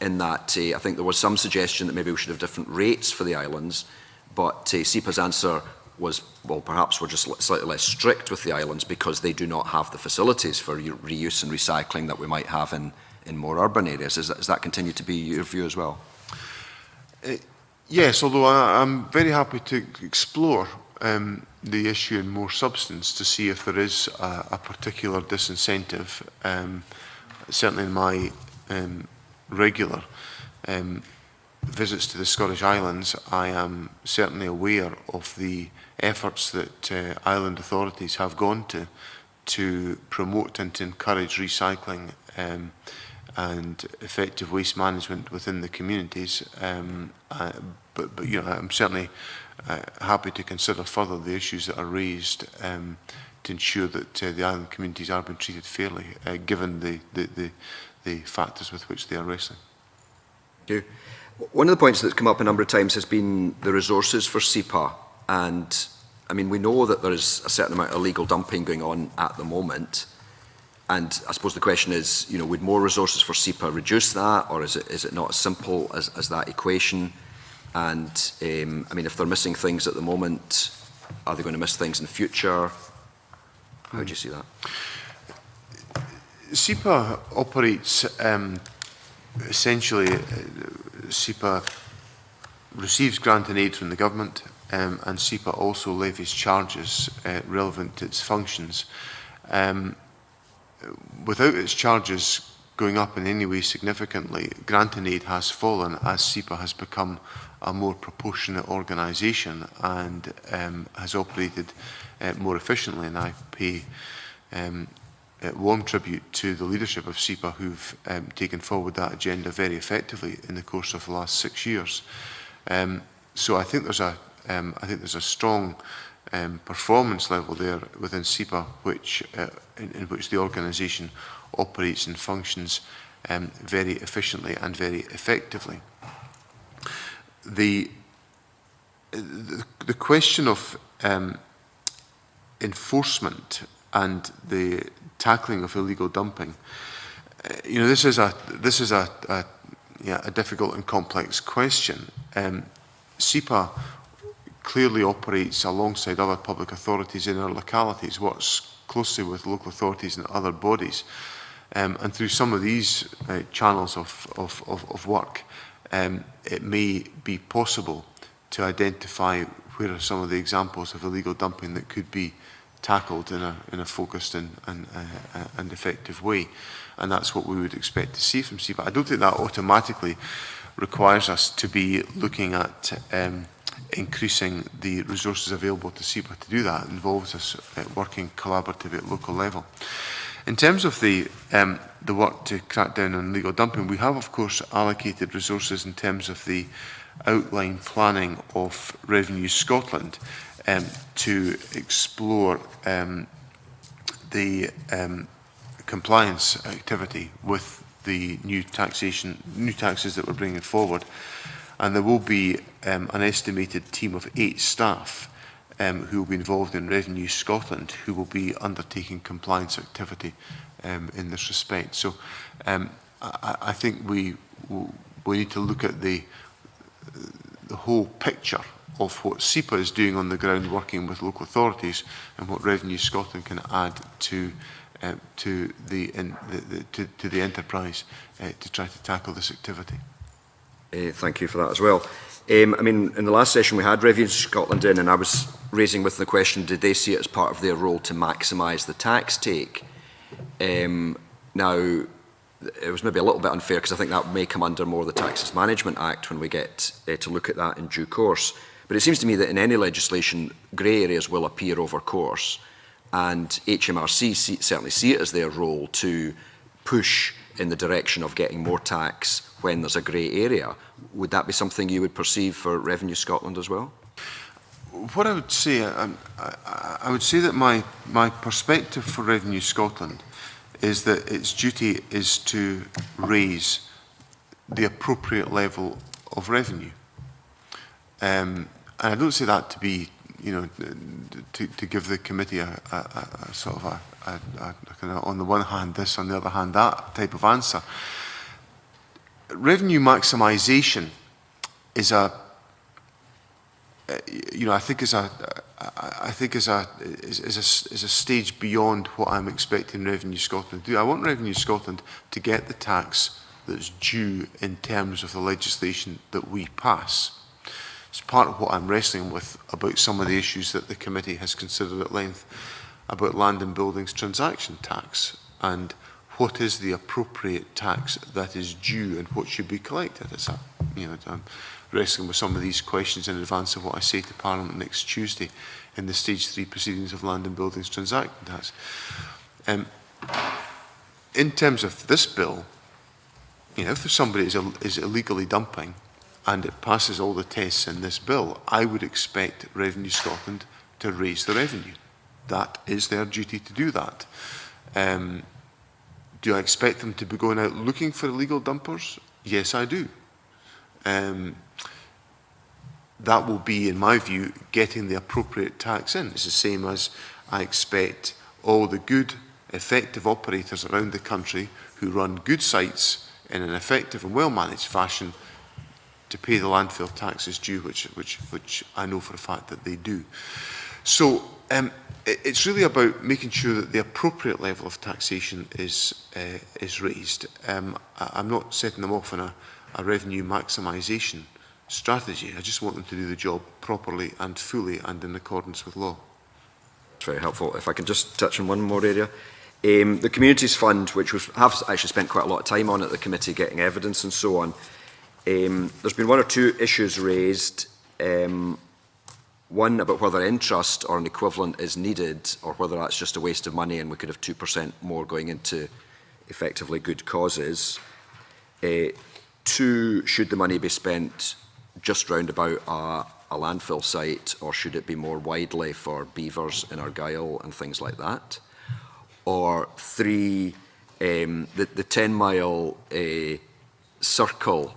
in that I think there was some suggestion that maybe we should have different rates for the islands, but SEPA's answer was, well, perhaps we're just slightly less strict with the islands because they do not have the facilities for reuse and recycling that we might have in more urban areas. Does that continue to be your view as well? Yes, although I'm very happy to explore the issue in more substance to see if there is a particular disincentive. Certainly in my regular visits to the Scottish Islands, I am certainly aware of the efforts that island authorities have gone to promote and to encourage recycling and effective waste management within the communities. But I'm certainly happy to consider further the issues that are raised to ensure that the island communities are being treated fairly, given the factors with which they are wrestling. Thank you. One of the points that's come up a number of times has been the resources for SEPA, and I mean, we know that there is a certain amount of illegal dumping going on at the moment, and I suppose the question is, would more resources for SEPA reduce that, or is it not as simple as that equation? And I mean, if they're missing things at the moment, are they going to miss things in the future? How do you see that? SEPA operates essentially. SEPA receives grant and aid from the government, and SEPA also levies charges relevant to its functions. Without its charges going up in any way significantly, grant and aid has fallen as SEPA has become a more proportionate organisation and has operated more efficiently. And I pay warm tribute to the leadership of SEPA who've taken forward that agenda very effectively in the course of the last 6 years. So I think there's a strong performance level there within SEPA, which in which the organisation operates and functions very efficiently and very effectively. The question of enforcement and the tackling of illegal dumping, this is a difficult and complex question. SEPA clearly operates alongside other public authorities in our localities, works closely with local authorities and other bodies, and through some of these channels of work, it may be possible to identify where are some of the examples of illegal dumping that could be tackled in a focused and effective way, and that's what we would expect to see from SEPA. I don't think that automatically requires us to be looking at increasing the resources available to SEPA to do that. It involves us working collaboratively at local level. In terms of the work to crack down on legal dumping, we have, of course, allocated resources in terms of the outline planning of Revenue Scotland to explore the compliance activity with the new taxes that we're bringing forward. And there will be an estimated team of 8 staff who will be involved in Revenue Scotland, who will be undertaking compliance activity in this respect. So I think we need to look at the whole picture of what SEPA is doing on the ground, working with local authorities, and what Revenue Scotland can add to the enterprise to try to tackle this activity. Thank you for that as well. I mean, in the last session we had Revenue Scotland in, and I was raising with the question, did they see it as part of their role to maximise the tax take? Now, it was maybe a little bit unfair because I think that may come under more the Taxes Management Act when we get to look at that in due course. But it seems to me that in any legislation, grey areas will appear over course, and HMRC certainly see it as their role to push in the direction of getting more tax when there's a grey area. Would that be something you would perceive for Revenue Scotland as well? What I would say, I would say that my perspective for Revenue Scotland is that its duty is to raise the appropriate level of revenue. And I don't say that to be, you know, to give the committee a sort of a kind of on the one hand this, on the other hand that type of answer. Revenue maximisation is a, you know, I think is a stage beyond what I'm expecting Revenue Scotland to do. I want Revenue Scotland to get the tax that's due in terms of the legislation that we pass. It's part of what I'm wrestling with about some of the issues that the committee has considered at length about land and buildings transaction tax and what is the appropriate tax that is due and what should be collected. It's a, you know, I'm wrestling with some of these questions in advance of what I say to Parliament next Tuesday in the Stage 3 proceedings of land and buildings transaction tax. In terms of this bill, you know, if somebody is illegally dumping and it passes all the tests in this bill, I would expect Revenue Scotland to raise the revenue. That is their duty to do that. Do I expect them to be going out looking for illegal dumpers? Yes, I do. That will be, in my view, getting the appropriate tax in. It's the same as I expect all the good, effective operators around the country who run good sites in an effective and well-managed fashion to pay the landfill taxes due, which I know for a fact that they do. So it's really about making sure that the appropriate level of taxation is raised. I'm not setting them off on a revenue maximisation strategy. I just want them to do the job properly and fully and in accordance with law. That's very helpful. If I can just touch on one more area. The Communities Fund, which have actually spent quite a lot of time on at the committee getting evidence and so on. There's been one or two issues raised. One about whether interest or an equivalent is needed or whether that's just a waste of money and we could have 2% more going into effectively good causes. Two, should the money be spent just round about a landfill site or should it be more widely for beavers in Argyll and things like that? Or three, the 10-mile circle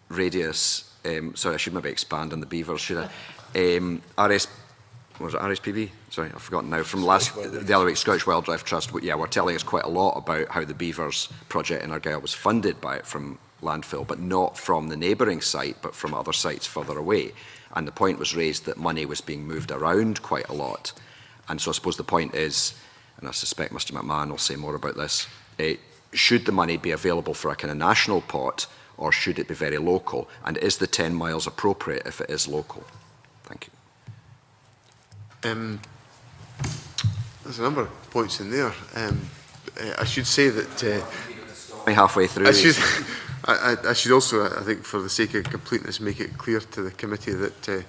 radius, sorry, I should maybe expand on the beavers, should I? Was it RSPB? Sorry, I've forgotten now. From the other week, Scottish Wildlife Trust, yeah, were telling us quite a lot about how the beavers project in Argyll was funded by it from landfill, but not from the neighbouring site, but from other sites further away. And the point was raised that money was being moved around quite a lot. And so I suppose the point is, and I suspect Mr McMahon will say more about this, should the money be available for a kind of national pot or should it be very local? And is the 10 miles appropriate if it is local? Thank you. There's a number of points in there. I should say that... halfway through. I should also, I think, for the sake of completeness, make it clear to the committee that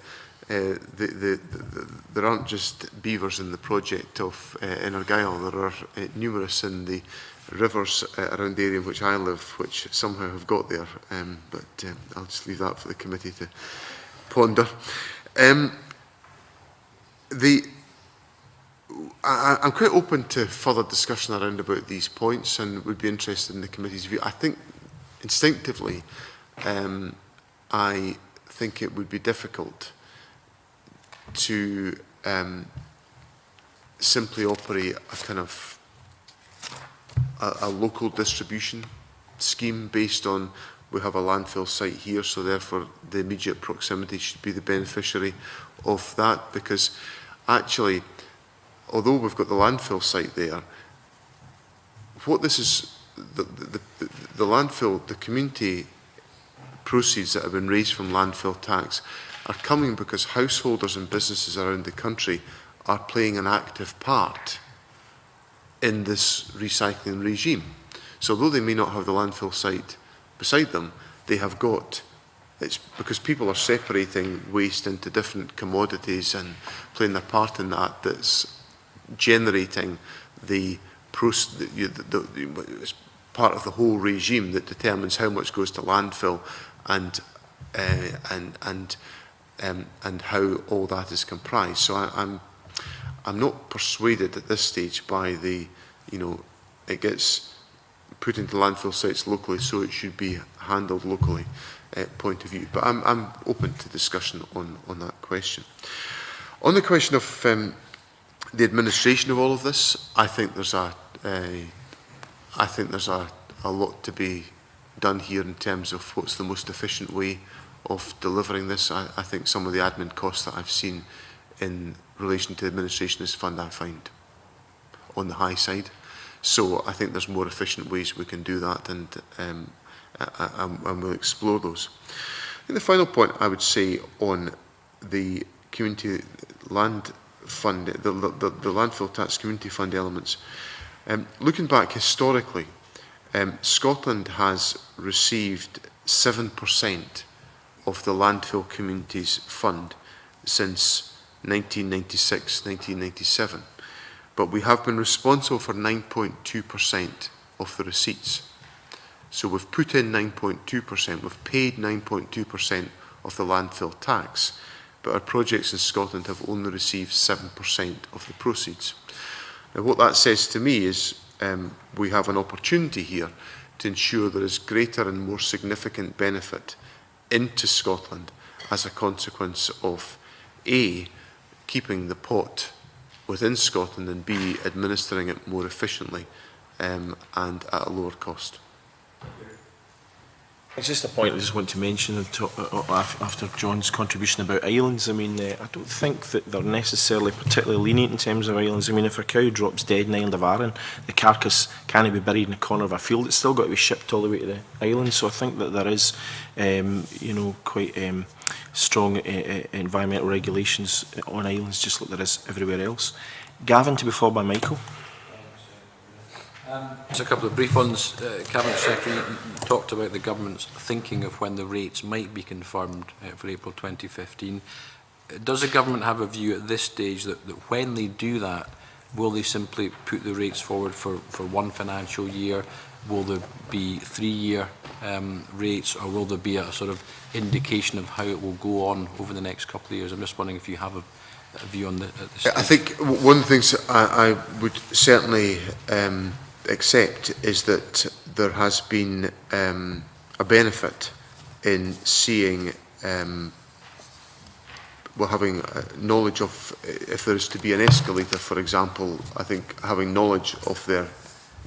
there aren't just beavers in the project of Innergyle. There are numerous in the rivers around the area in which I live, which somehow have got there. But I'll just leave that for the committee to ponder. I'm quite open to further discussion around about these points and would be interested in the committee's view. I think instinctively, I think it would be difficult to simply operate a kind of a local distribution scheme based on we have a landfill site here, so therefore the immediate proximity should be the beneficiary of that, because actually, although we've got the landfill site there, what this is, the landfill, the community proceeds that have been raised from landfill tax are coming because householders and businesses around the country are playing an active part in this recycling regime. So although they may not have the landfill site beside them, they have got, it's because people are separating waste into different commodities and playing their part in that, that's generating the it's part of the whole regime that determines how much goes to landfill and how all that is comprised. So I'm not persuaded at this stage by the, it gets put into landfill sites locally, so it should be handled locally point of view. But I'm open to discussion on that question. On the question of the administration of all of this, I think there's a lot to be done here in terms of what's the most efficient way of delivering this. I think some of the admin costs that I've seen in relation to administration of this fund I find on the high side. So I think there's more efficient ways we can do that, and we'll explore those. I think the final point I would say on the community land fund, the landfill tax community fund elements, looking back historically, Scotland has received 7% of the landfill communities fund since 1996, 1997. But we have been responsible for 9.2% of the receipts. So we've put in 9.2%, we've paid 9.2% of the landfill tax, but our projects in Scotland have only received 7% of the proceeds. Now what that says to me is we have an opportunity here to ensure there is greater and more significant benefit into Scotland as a consequence of A, keeping the pot within Scotland, and B, administering it more efficiently and at a lower cost. It's just a point I just want to mention after John's contribution about islands. I mean, I don't think that they're necessarily particularly lenient in terms of islands. I mean, if a cow drops dead in the island of Arran, the carcass can't be buried in a corner of a field. It's still got to be shipped all the way to the island. So I think that there is, quite strong environmental regulations on islands, just like there is everywhere else. Gavin, to be followed by Michael. Just a couple of brief ones. Cabinet Secretary, you talked about the government's thinking of when the rates might be confirmed for April 2015. Does the government have a view at this stage that when they do that, will they simply put the rates forward for one financial year? Will there be 3-year rates, or will there be a sort of indication of how it will go on over the next couple of years? I'm just wondering if you have a view on this. I think one of the things I would certainly accept is that there has been a benefit in seeing, having knowledge of, if there is to be an escalator, for example. I think having knowledge of there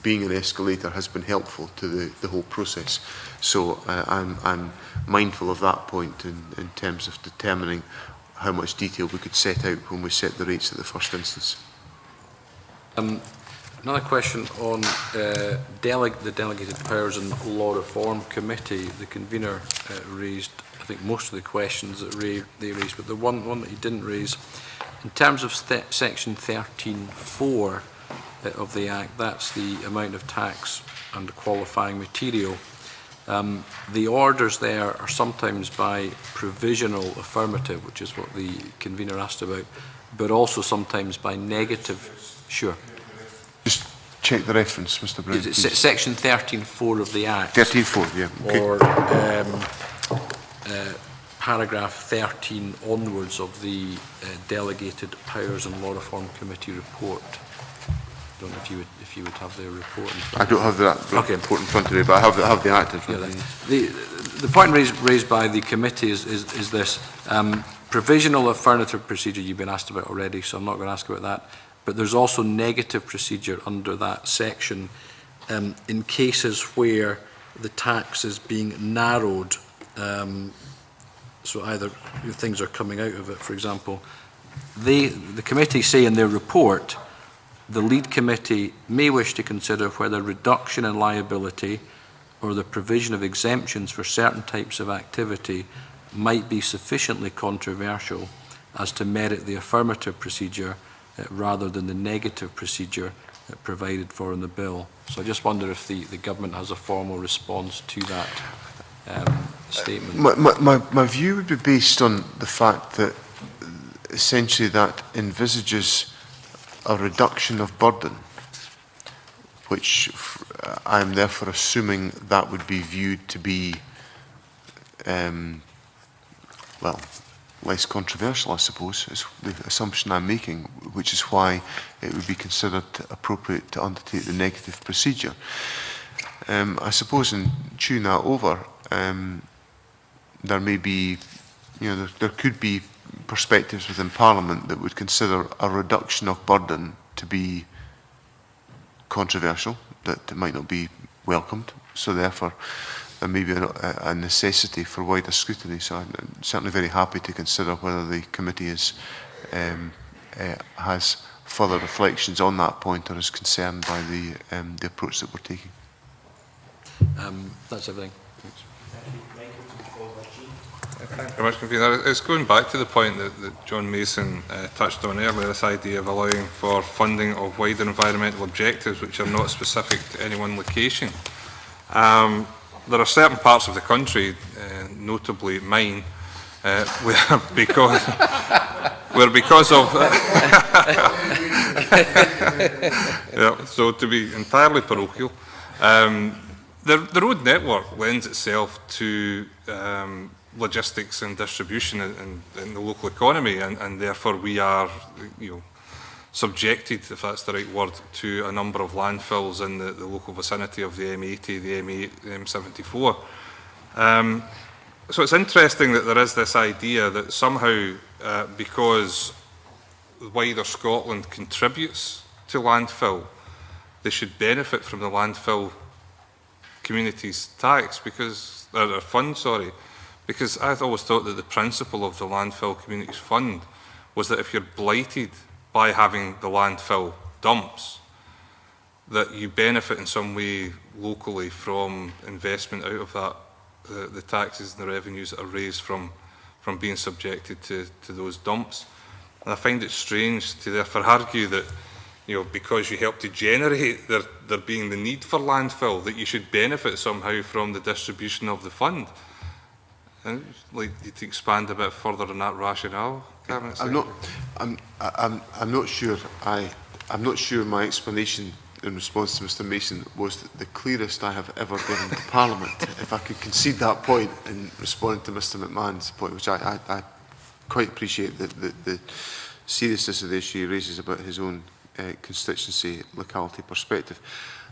being an escalator has been helpful to the whole process. So I'm mindful of that point in terms of determining how much detail we could set out when we set the rates at the first instance. Another question on the Delegated Powers and Law Reform Committee. The convener raised, I think, most of the questions that they raised, but the one that he didn't raise, in terms of section 13(4) of the Act, that's the amount of tax and qualifying material. The orders there are sometimes by provisional affirmative, which is what the convener asked about, but also sometimes by negative. Sure. Just check the reference, Mr. Brown. Section 13.4 of the Act. 13.4, yeah. Okay. Or paragraph 13 onwards of the Delegated Powers and Law Reform Committee report. I don't know if you would have their report in front. I don't have that report in front of me, but I have the Act in front of me. The point raised by the committee is this. Provisional affirmative procedure you've been asked about already, so I'm not going to ask about that. But there's also negative procedure under that section in cases where the tax is being narrowed. So either things are coming out of it, for example. The committee say in their report, the lead committee may wish to consider whether reduction in liability or the provision of exemptions for certain types of activity might be sufficiently controversial as to merit the affirmative procedure rather than the negative procedure provided for in the bill. So I just wonder if the government has a formal response to that statement. My view would be based on the fact that essentially that envisages a reduction of burden, which I am therefore assuming that would be viewed to be, well, less controversial, I suppose, is the assumption I'm making, which is why it would be considered appropriate to undertake the negative procedure. I suppose in chewing that over, there may be, there could be perspectives within Parliament that would consider a reduction of burden to be controversial, that might not be welcomed. So therefore, there may be a necessity for wider scrutiny. So I'm certainly very happy to consider whether the committee has further reflections on that point or is concerned by the approach that we're taking. That's everything. Thanks. Thank you very much, Convener. It's going back to the point that John Mason touched on earlier, this idea of allowing for funding of wider environmental objectives which are not specific to any one location. There are certain parts of the country, notably mine, where because of yeah, so to be entirely parochial, the road network lends itself to logistics and distribution in the local economy, and therefore we are, subjected, if that's the right word, to a number of landfills in the local vicinity of the M80, the M8, the M74. So it's interesting that there is this idea that somehow, because wider Scotland contributes to landfill, they should benefit from the landfill communities tax, because, or fund, sorry, because I've always thought that the principle of the landfill communities fund was that if you're blighted by having the landfill dumps, that you benefit in some way locally from investment out of that, the taxes and the revenues that are raised from being subjected to those dumps. And I find it strange to therefore argue that, because you help to generate there being the need for landfill, that you should benefit somehow from the distribution of the fund. I'd like you to expand a bit further on that rationale. I'm not sure. I'm not sure my explanation in response to Mr. Mason was the clearest I have ever given to Parliament. If I could concede that point in responding to Mr. McMahon's point, which I quite appreciate the seriousness of the issue he raises about his own constituency locality perspective.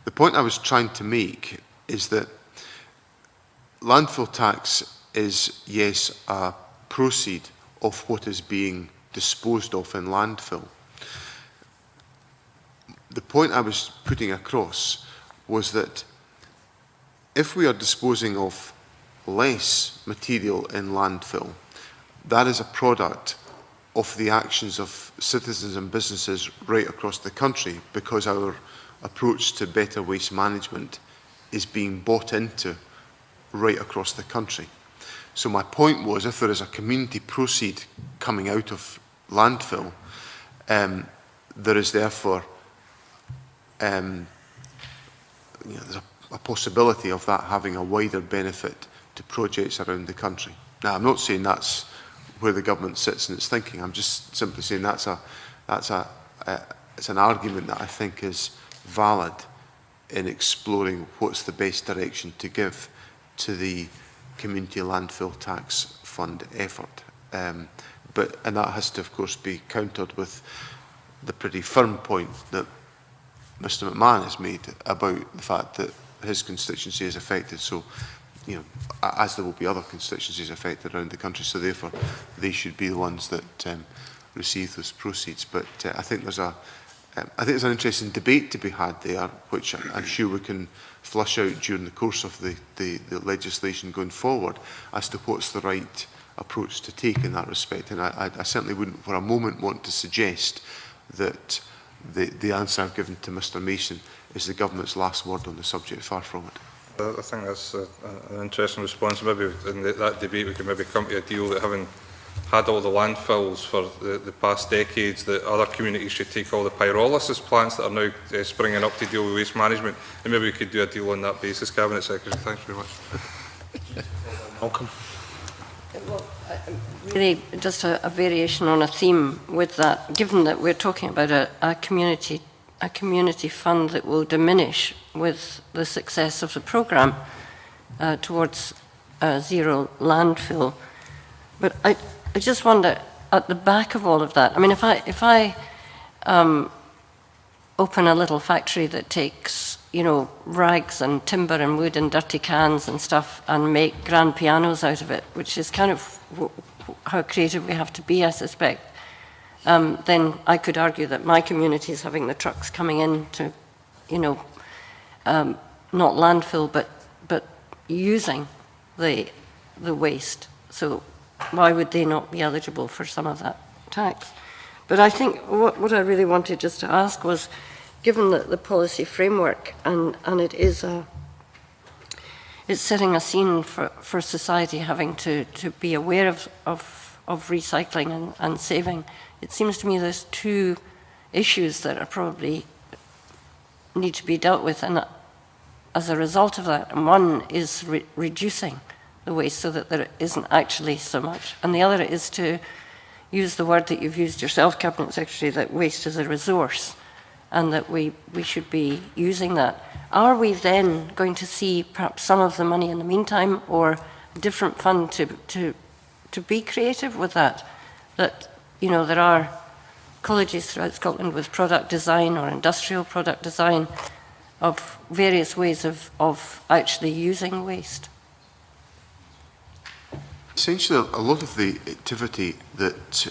The point I was trying to make is that landfill tax is, yes, a proceed of what is being disposed of in landfill. The point I was putting across was that if we are disposing of less material in landfill, that is a product of the actions of citizens and businesses right across the country, because our approach to better waste management is being bought into right across the country. So my point was, if there is a community proceed coming out of landfill, there is therefore there's a possibility of that having a wider benefit to projects around the country. Now, I'm not saying that's where the government sits in its thinking. I'm just simply saying it's an argument that I think is valid in exploring what's the best direction to give to the community landfill tax fund effort. And that has to, of course, be countered with the pretty firm point that Mr McMahon has made about the fact that his constituency is affected, so, you know, as there will be other constituencies affected around the country, so therefore they should be the ones that receive those proceeds. But I think there's an interesting debate to be had there, which I'm sure we can flush out during the course of the legislation going forward as to what's the right approach to take in that respect. And I certainly wouldn't for a moment want to suggest that the answer I've given to Mr Mason is the government's last word on the subject. Far from it. I think that's an interesting response. Maybe in that debate we can maybe come to a deal that having had all the landfills for the past decades, that other communities should take all the pyrolysis plants that are now springing up to deal with waste management, and maybe we could do a deal on that basis, Cabinet Secretary. Thanks very much. Welcome. Well, really just a variation on a theme with that, given that we're talking about a community fund that will diminish with the success of the programme towards zero landfill. But I just wonder, at the back of all of that, I mean, if I open a little factory that takes, you know, rags and timber and wood and dirty cans and stuff and make grand pianos out of it, which is kind of how creative we have to be, I suspect, then I could argue that my community is having the trucks coming in to, you know, not landfill, but using the waste. So why would they not be eligible for some of that tax? But I think what I really wanted just to ask was, given that the policy framework, and it's setting a scene for society having to be aware of recycling and saving, it seems to me there's two issues that are probably need to be dealt with, and as a result of that, and one is reducing the waste so that there isn't actually so much, and the other is to use the word that you've used yourself, Cabinet Secretary, that waste is a resource and that we should be using that. Are we then going to see perhaps some of the money in the meantime, or a different fund to be creative with that? That, you know, there are colleges throughout Scotland with product design or industrial product design of various ways of actually using waste. Essentially, a lot of the activity that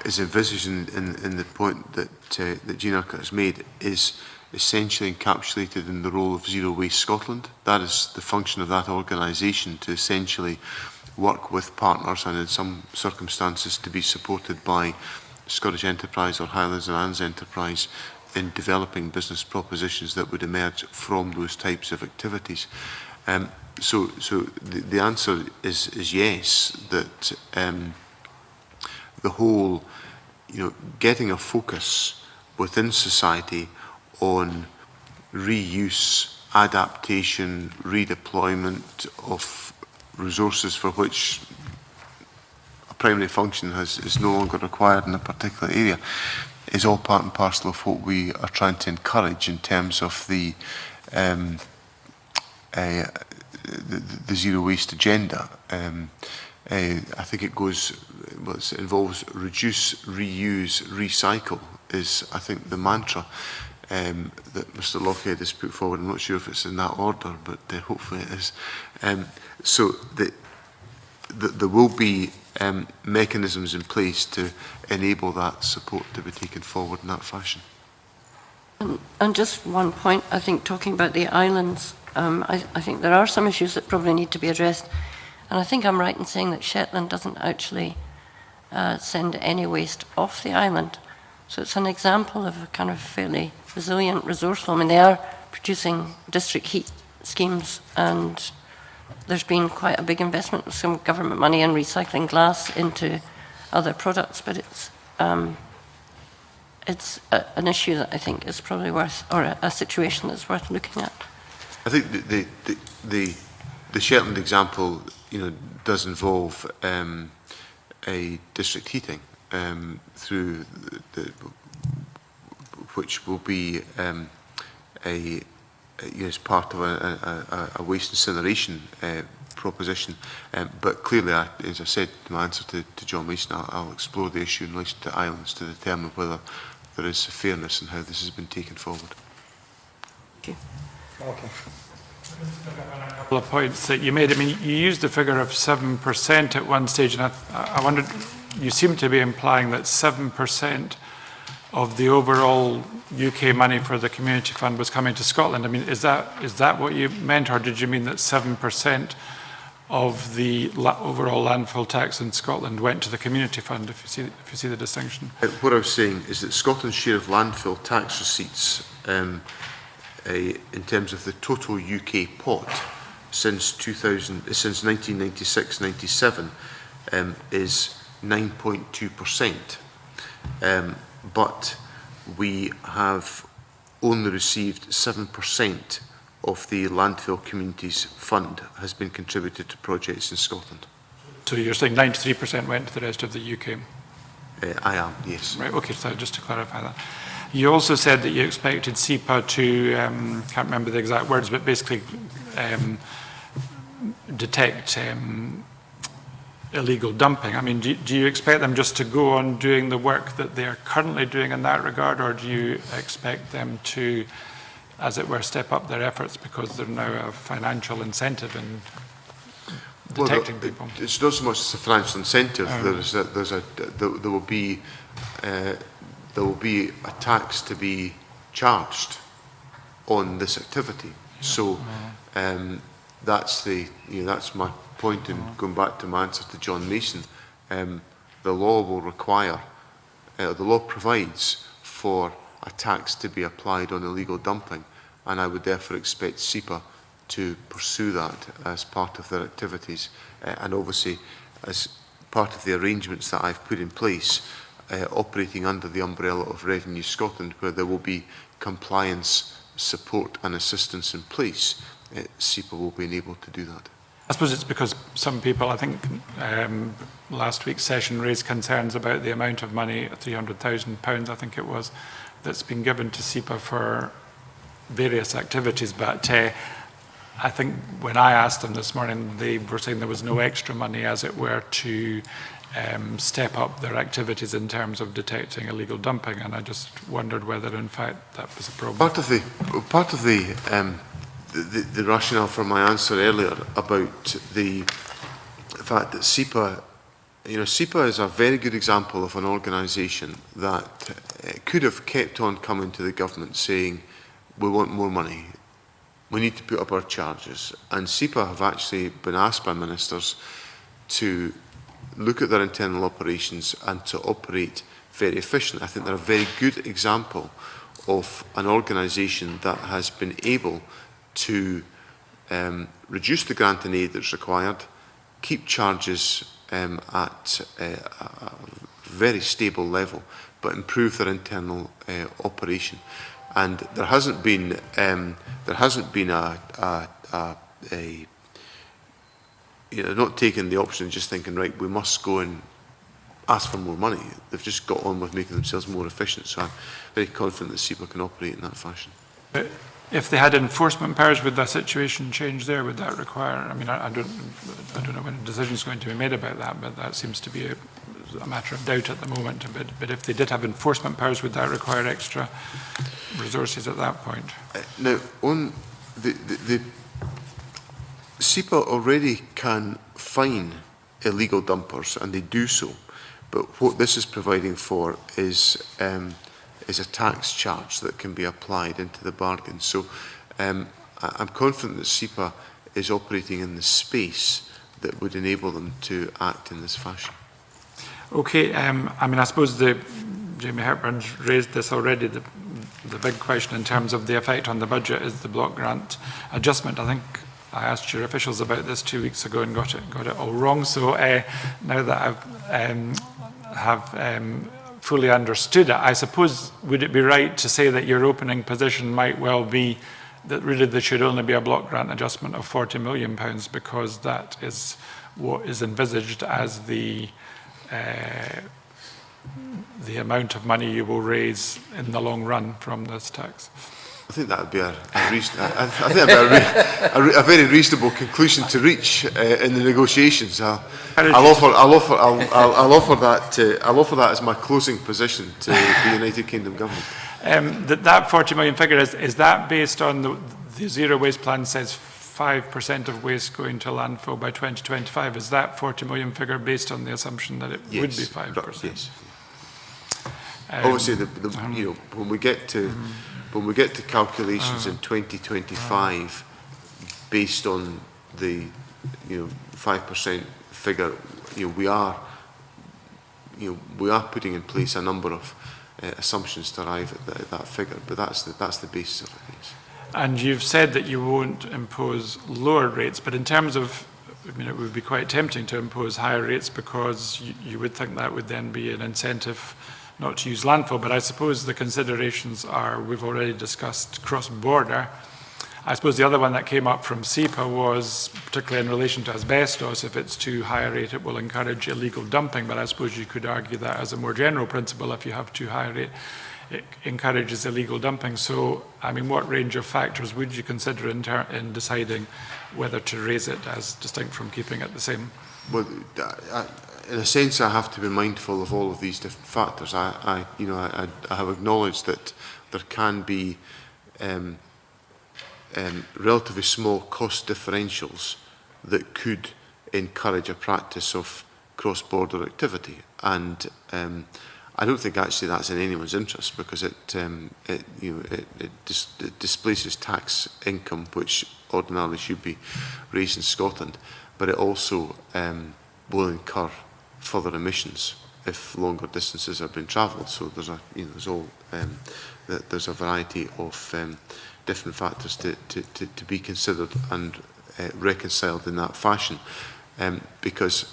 is envisaged in the point that Jean Urquhart has made is essentially encapsulated in the role of Zero Waste Scotland. That is the function of that organisation, to essentially work with partners and in some circumstances to be supported by Scottish Enterprise or Highlands and Islands Enterprise in developing business propositions that would emerge from those types of activities. So the answer is yes, that the whole, you know, getting a focus within society on reuse, adaptation, redeployment of resources for which a primary function is no longer required in a particular area is all part and parcel of what we are trying to encourage in terms of the zero waste agenda. I think it goes, well, it involves reduce, reuse, recycle is, I think, the mantra that Mr Lockhead has put forward. I'm not sure if it's in that order, but hopefully it is. So there will be mechanisms in place to enable that support to be taken forward in that fashion. And just one point, I think, talking about the islands, I think there are some issues that probably need to be addressed. And I think I'm right in saying that Shetland doesn't actually send any waste off the island. So it's an example of a kind of fairly resilient, resourceful. I mean, they are producing district heat schemes, and there's been quite a big investment with some government money in recycling glass into other products, but it's it's an issue that I think is probably worth, or a situation that's worth looking at. I think the Shetland example, does involve a district heating through which will be as part of a waste incineration proposition. But clearly, as I said in my answer to John Mason, I'll explore the issue in relation to islands to determine whether there is fairness in how this has been taken forward. Thank you. Okay. A couple of points that you made. I mean, you used the figure of 7% at one stage, and I wondered, you seem to be implying that 7% of the overall UK money for the community fund was coming to Scotland. I mean, is that what you meant, or did you mean that 7% of the overall landfill tax in Scotland went to the community fund, if you see the distinction? What I was saying is that Scotland's share of landfill tax receipts in terms of the total UK pot since 1996-97 is 9.2%. But we have only received 7% of the landfill communities fund has been contributed to projects in Scotland. So you're saying 93% went to the rest of the UK? I am, yes. Right, okay, so just to clarify that. You also said that you expected SEPA to, can't remember the exact words, but basically detect illegal dumping. I mean, do you expect them just to go on doing the work that they are currently doing in that regard, or do you expect them to, as it were, step up their efforts because there's now a financial incentive in detecting people? It's not so much as a financial incentive. There will be a tax to be charged on this activity. So that's my point in going back to my answer to John Mason. The law will require, the law provides for a tax to be applied on illegal dumping, and I would therefore expect SEPA to pursue that as part of their activities, and obviously as part of the arrangements that I've put in place, operating under the umbrella of Revenue Scotland, where there will be compliance, support and assistance in place, SEPA will be enabled to do that. I suppose it's because some people, I think last week's session raised concerns about the amount of money, £300,000 I think it was, that's been given to SEPA for various activities, but I think when I asked them this morning, they were saying there was no extra money, as it were, to step up their activities in terms of detecting illegal dumping, and I just wondered whether in fact that was a problem. Part of the rationale for my answer earlier about the fact that SEPA, SEPA is a very good example of an organisation that could have kept on coming to the government saying, we want more money, we need to put up our charges. And SEPA have actually been asked by ministers to look at their internal operations and to operate very efficiently. I think they're a very good example of an organisation that has been able to reduce the grant and aid that's required, keep charges at a very stable level, but improve their internal operation. And there hasn't been not taking the option of just thinking, right, we must go and ask for more money. They've just got on with making themselves more efficient. So I'm very confident that SEPA can operate in that fashion. But if they had enforcement powers, would the situation change there? Would that require, I mean, I don't know when a decision is going to be made about that, but that seems to be a matter of doubt at the moment. But if they did have enforcement powers, would that require extra resources at that point? Now, on the SEPA already can fine illegal dumpers, and they do so. But what this is providing for is a tax charge that can be applied into the bargain. So I'm confident that SEPA is operating in the space that would enable them to act in this fashion. Okay, I mean, I suppose Jamie Hepburn's raised this already. The big question in terms of the effect on the budget is the block grant adjustment. I think I asked your officials about this 2 weeks ago and got it all wrong. So now that I have fully understood it. I suppose, would it be right to say that your opening position might well be that really there should only be a block grant adjustment of £40 million because that is what is envisaged as the amount of money you will raise in the long run from this tax? I think that would be a very reasonable conclusion to reach in the negotiations. I'll offer that as my closing position to the United Kingdom government. That 40 million figure, is that based on the zero waste plan says 5% of waste going to landfill by 2025? Is that 40 million figure based on the assumption that it would be 5%? Yes. Obviously, you know, when we get to calculations in 2025, based on the 5% figure, we are putting in place a number of assumptions to arrive at that figure, but that's the basis of it. Yes. And you've said that you won't impose lower rates, but in terms of, I mean, it would be quite tempting to impose higher rates because you would think that would then be an incentive not to use landfill, but I suppose the considerations are, we've already discussed cross-border. I suppose the other one that came up from SEPA was, particularly in relation to asbestos, if it's too high a rate, it will encourage illegal dumping, but I suppose you could argue that as a more general principle, if you have too high a rate, it encourages illegal dumping. So, I mean, what range of factors would you consider in deciding whether to raise it as distinct from keeping it the same? Well, in a sense, I have to be mindful of all of these different factors. I have acknowledged that there can be relatively small cost differentials that could encourage a practice of cross-border activity, and I don't think actually that's in anyone's interest, because it displaces tax income which ordinarily should be raised in Scotland, but it also will incur further emissions if longer distances have been travelled. So there's a variety of different factors to be considered and reconciled in that fashion. Because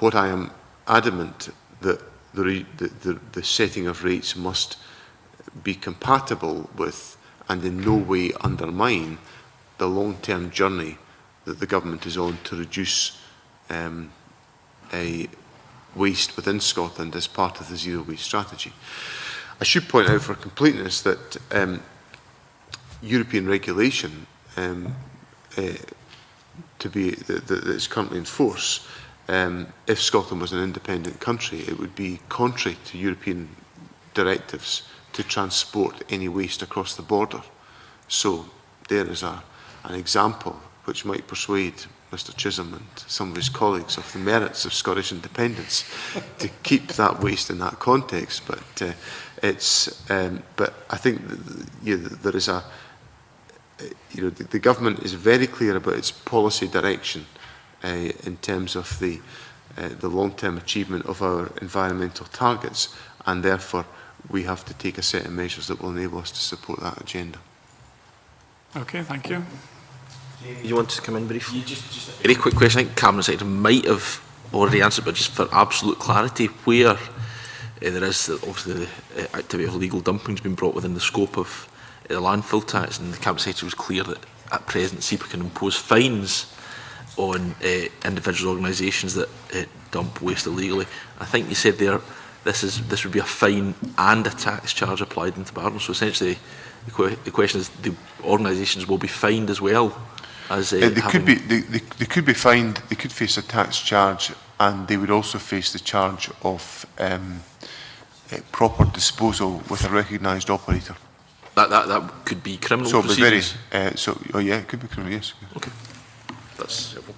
what I am adamant that the setting of rates must be compatible with and in no way undermine the long-term journey that the government is on to reduce waste within Scotland as part of the zero waste strategy. I should point out for completeness that European regulation that is currently in force, if Scotland was an independent country, it would be contrary to European directives to transport any waste across the border. So there is an example which might persuade Mr Chisholm and some of his colleagues of the merits of Scottish independence to keep that waste in that context. But but I think there is the government is very clear about its policy direction in terms of the long-term achievement of our environmental targets, and therefore we have to take a set of measures that will enable us to support that agenda. Okay, thank you. You want to come in briefly? Just a very quick question. I think Cabinet Secretary might have already answered, but just for absolute clarity, where there is obviously the activity of illegal dumping has been brought within the scope of the landfill tax, and the Cabinet Secretary was clear that at present SEPA can impose fines on individual organisations that dump waste illegally. I think you said there this would be a fine and a tax charge applied into Barton. So essentially, the question is, the organisations will be fined as well as they could be fined. They could face a tax charge, and they would also face the charge of proper disposal with a recognised operator. That could be criminal proceedings. Yeah, it could be criminal. Yes. Okay, that's helpful.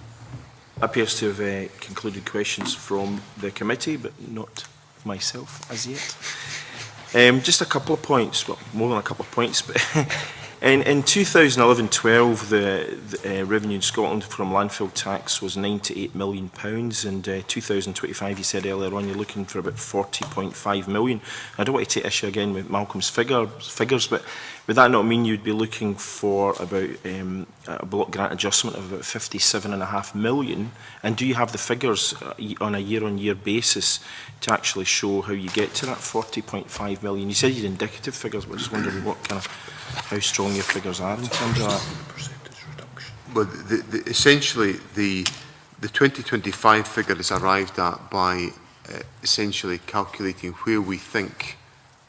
Appears to have concluded questions from the committee, but not myself as yet. Just a couple of points, well, more than a couple of points, but In 2011-12, the revenue in Scotland from landfill tax was £98 million, and 2025, you said earlier on, you're looking for about 40.5 million. I don't want to take issue again with Malcolm's figures, but would that not mean you'd be looking for about a block grant adjustment of about 57.5 million? And do you have the figures on a year-on-year basis to actually show how you get to that 40.5 million? You said you had indicative figures, but I just wondering what kind of, how strong your figures are in terms of that. Well, essentially, the 2025 figure is arrived at by essentially calculating where we think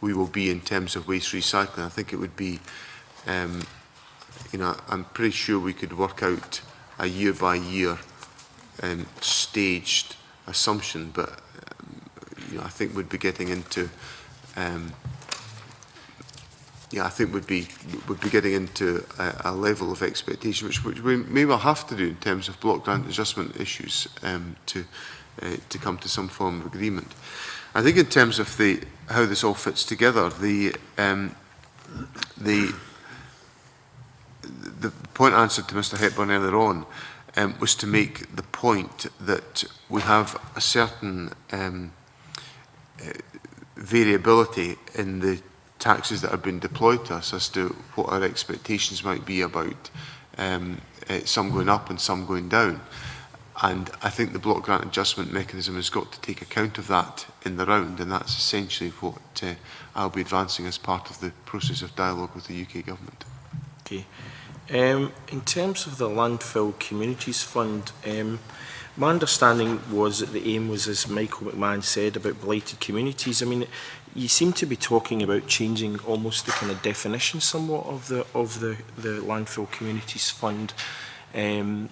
we will be in terms of waste recycling. I think it would be, you know, I'm pretty sure we could work out a year-by-year staged assumption, but you know, I think we'd be getting into, I think would be getting into a level of expectation which we may well have to do in terms of block grant adjustment issues to come to some form of agreement. I think in terms of how this all fits together, the point answered to Mr. Hepburn earlier on was to make the point that we have a certain variability in the taxes that have been deployed to us as to what our expectations might be about some going up and some going down. And I think the block grant adjustment mechanism has got to take account of that in the round, and that's essentially what I'll be advancing as part of the process of dialogue with the UK Government. Okay. In terms of the Landfill Communities Fund, my understanding was that the aim was, as Michael McMahon said, about blighted communities. I mean, you seem to be talking about changing almost the kind of definition somewhat of the Landfill Communities Fund. In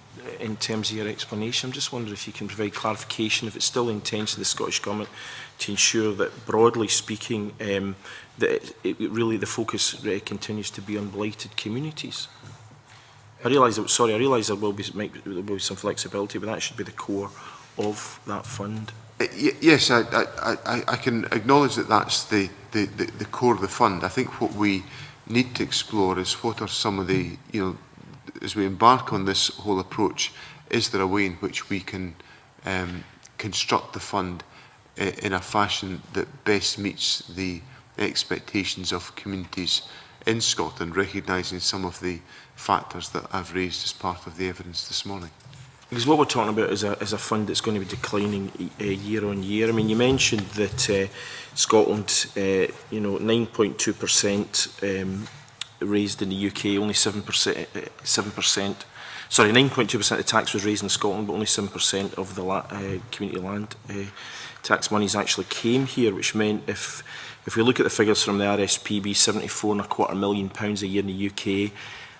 terms of your explanation, I'm just wondering if you can provide clarification if it's still the intention of the Scottish Government to ensure that, broadly speaking, that really the focus continues to be on blighted communities. I realise there will be some flexibility, but that should be the core of that fund. Yes, I can acknowledge that that's the core of the fund. I think what we need to explore is what are some of the, you know, as we embark on this whole approach, is there a way in which we can construct the fund in a fashion that best meets the expectations of communities in Scotland, recognising some of the factors that I've raised as part of the evidence this morning? Because what we're talking about is a fund that's going to be declining year on year. I mean, you mentioned that Scotland, you know, 9.2% raised in the UK, only 7%. Sorry, 9.2% of the tax was raised in Scotland, but only 7% of the community land tax monies actually came here, which meant if we look at the figures from the RSPB, £74.25 million a year in the UK,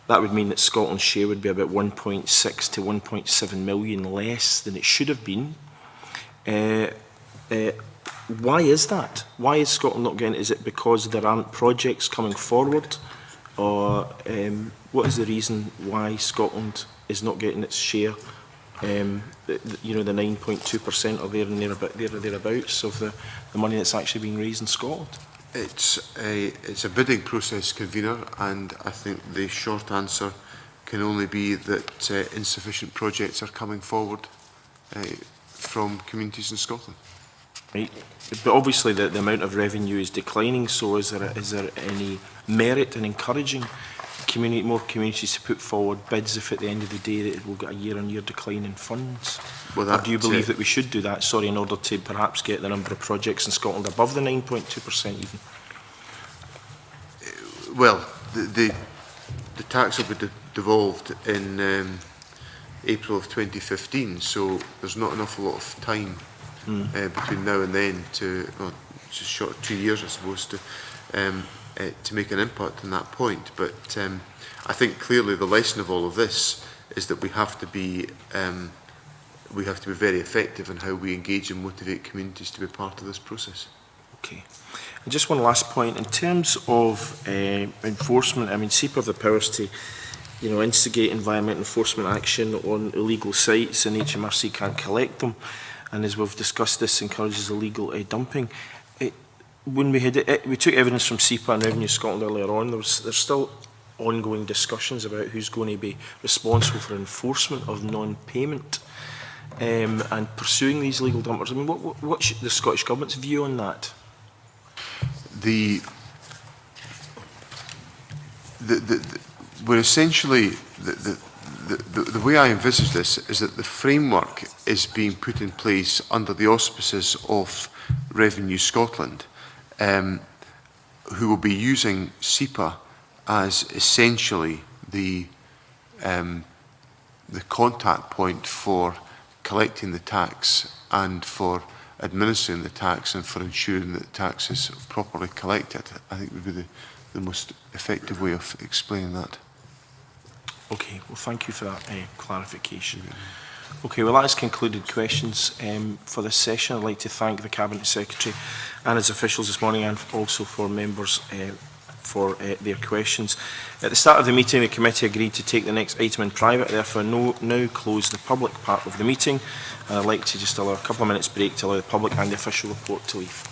that would mean that Scotland's share would be about 1.6 to 1.7 million less than it should have been. Why is that? Why is Scotland not getting it? Is it because there aren't projects coming forward? Or what is the reason why Scotland is not getting its share? You know, the 9.2% or there or thereabouts of the money that's actually being raised in Scotland? It's a bidding process, convener, and I think the short answer can only be that insufficient projects are coming forward from communities in Scotland. Right, but obviously the amount of revenue is declining. So is there any merit in encouraging more communities to put forward bids if at the end of the day that it will get a year-on-year decline in funds? Well, or do you believe that we should do that, sorry, in order to perhaps get the number of projects in Scotland above the 9.2% even? Well, the tax will be devolved in April of 2015, so there's not an awful lot of time between now and then to, well, just short of 2 years, I suppose, to make an impact on that point. But I think clearly the lesson of all of this is that we have to be very effective in how we engage and motivate communities to be part of this process. Okay. And just one last point in terms of enforcement. I mean, SEPA have the powers to, you know, instigate environmental enforcement action on illegal sites, and HMRC can't collect them. And as we've discussed, this encourages illegal dumping. When we took evidence from SEPA and Revenue Scotland earlier on, there's still ongoing discussions about who's going to be responsible for enforcement of non-payment and pursuing these legal dumpers. I mean, what's the Scottish Government's view on that? We're essentially, the way I envisage this is that the framework is being put in place under the auspices of Revenue Scotland, who will be using SEPA as essentially the contact point for collecting the tax and for administering the tax and for ensuring that the tax is properly collected. I think would be the most effective way of explaining that. Okay, well, thank you for that clarification. Okay, well, that has concluded questions for this session. I'd like to thank the Cabinet Secretary and his officials this morning, and also for members for their questions. At the start of the meeting, the committee agreed to take the next item in private, therefore now close the public part of the meeting. I'd like to just allow a couple of minutes break to allow the public and the official report to leave.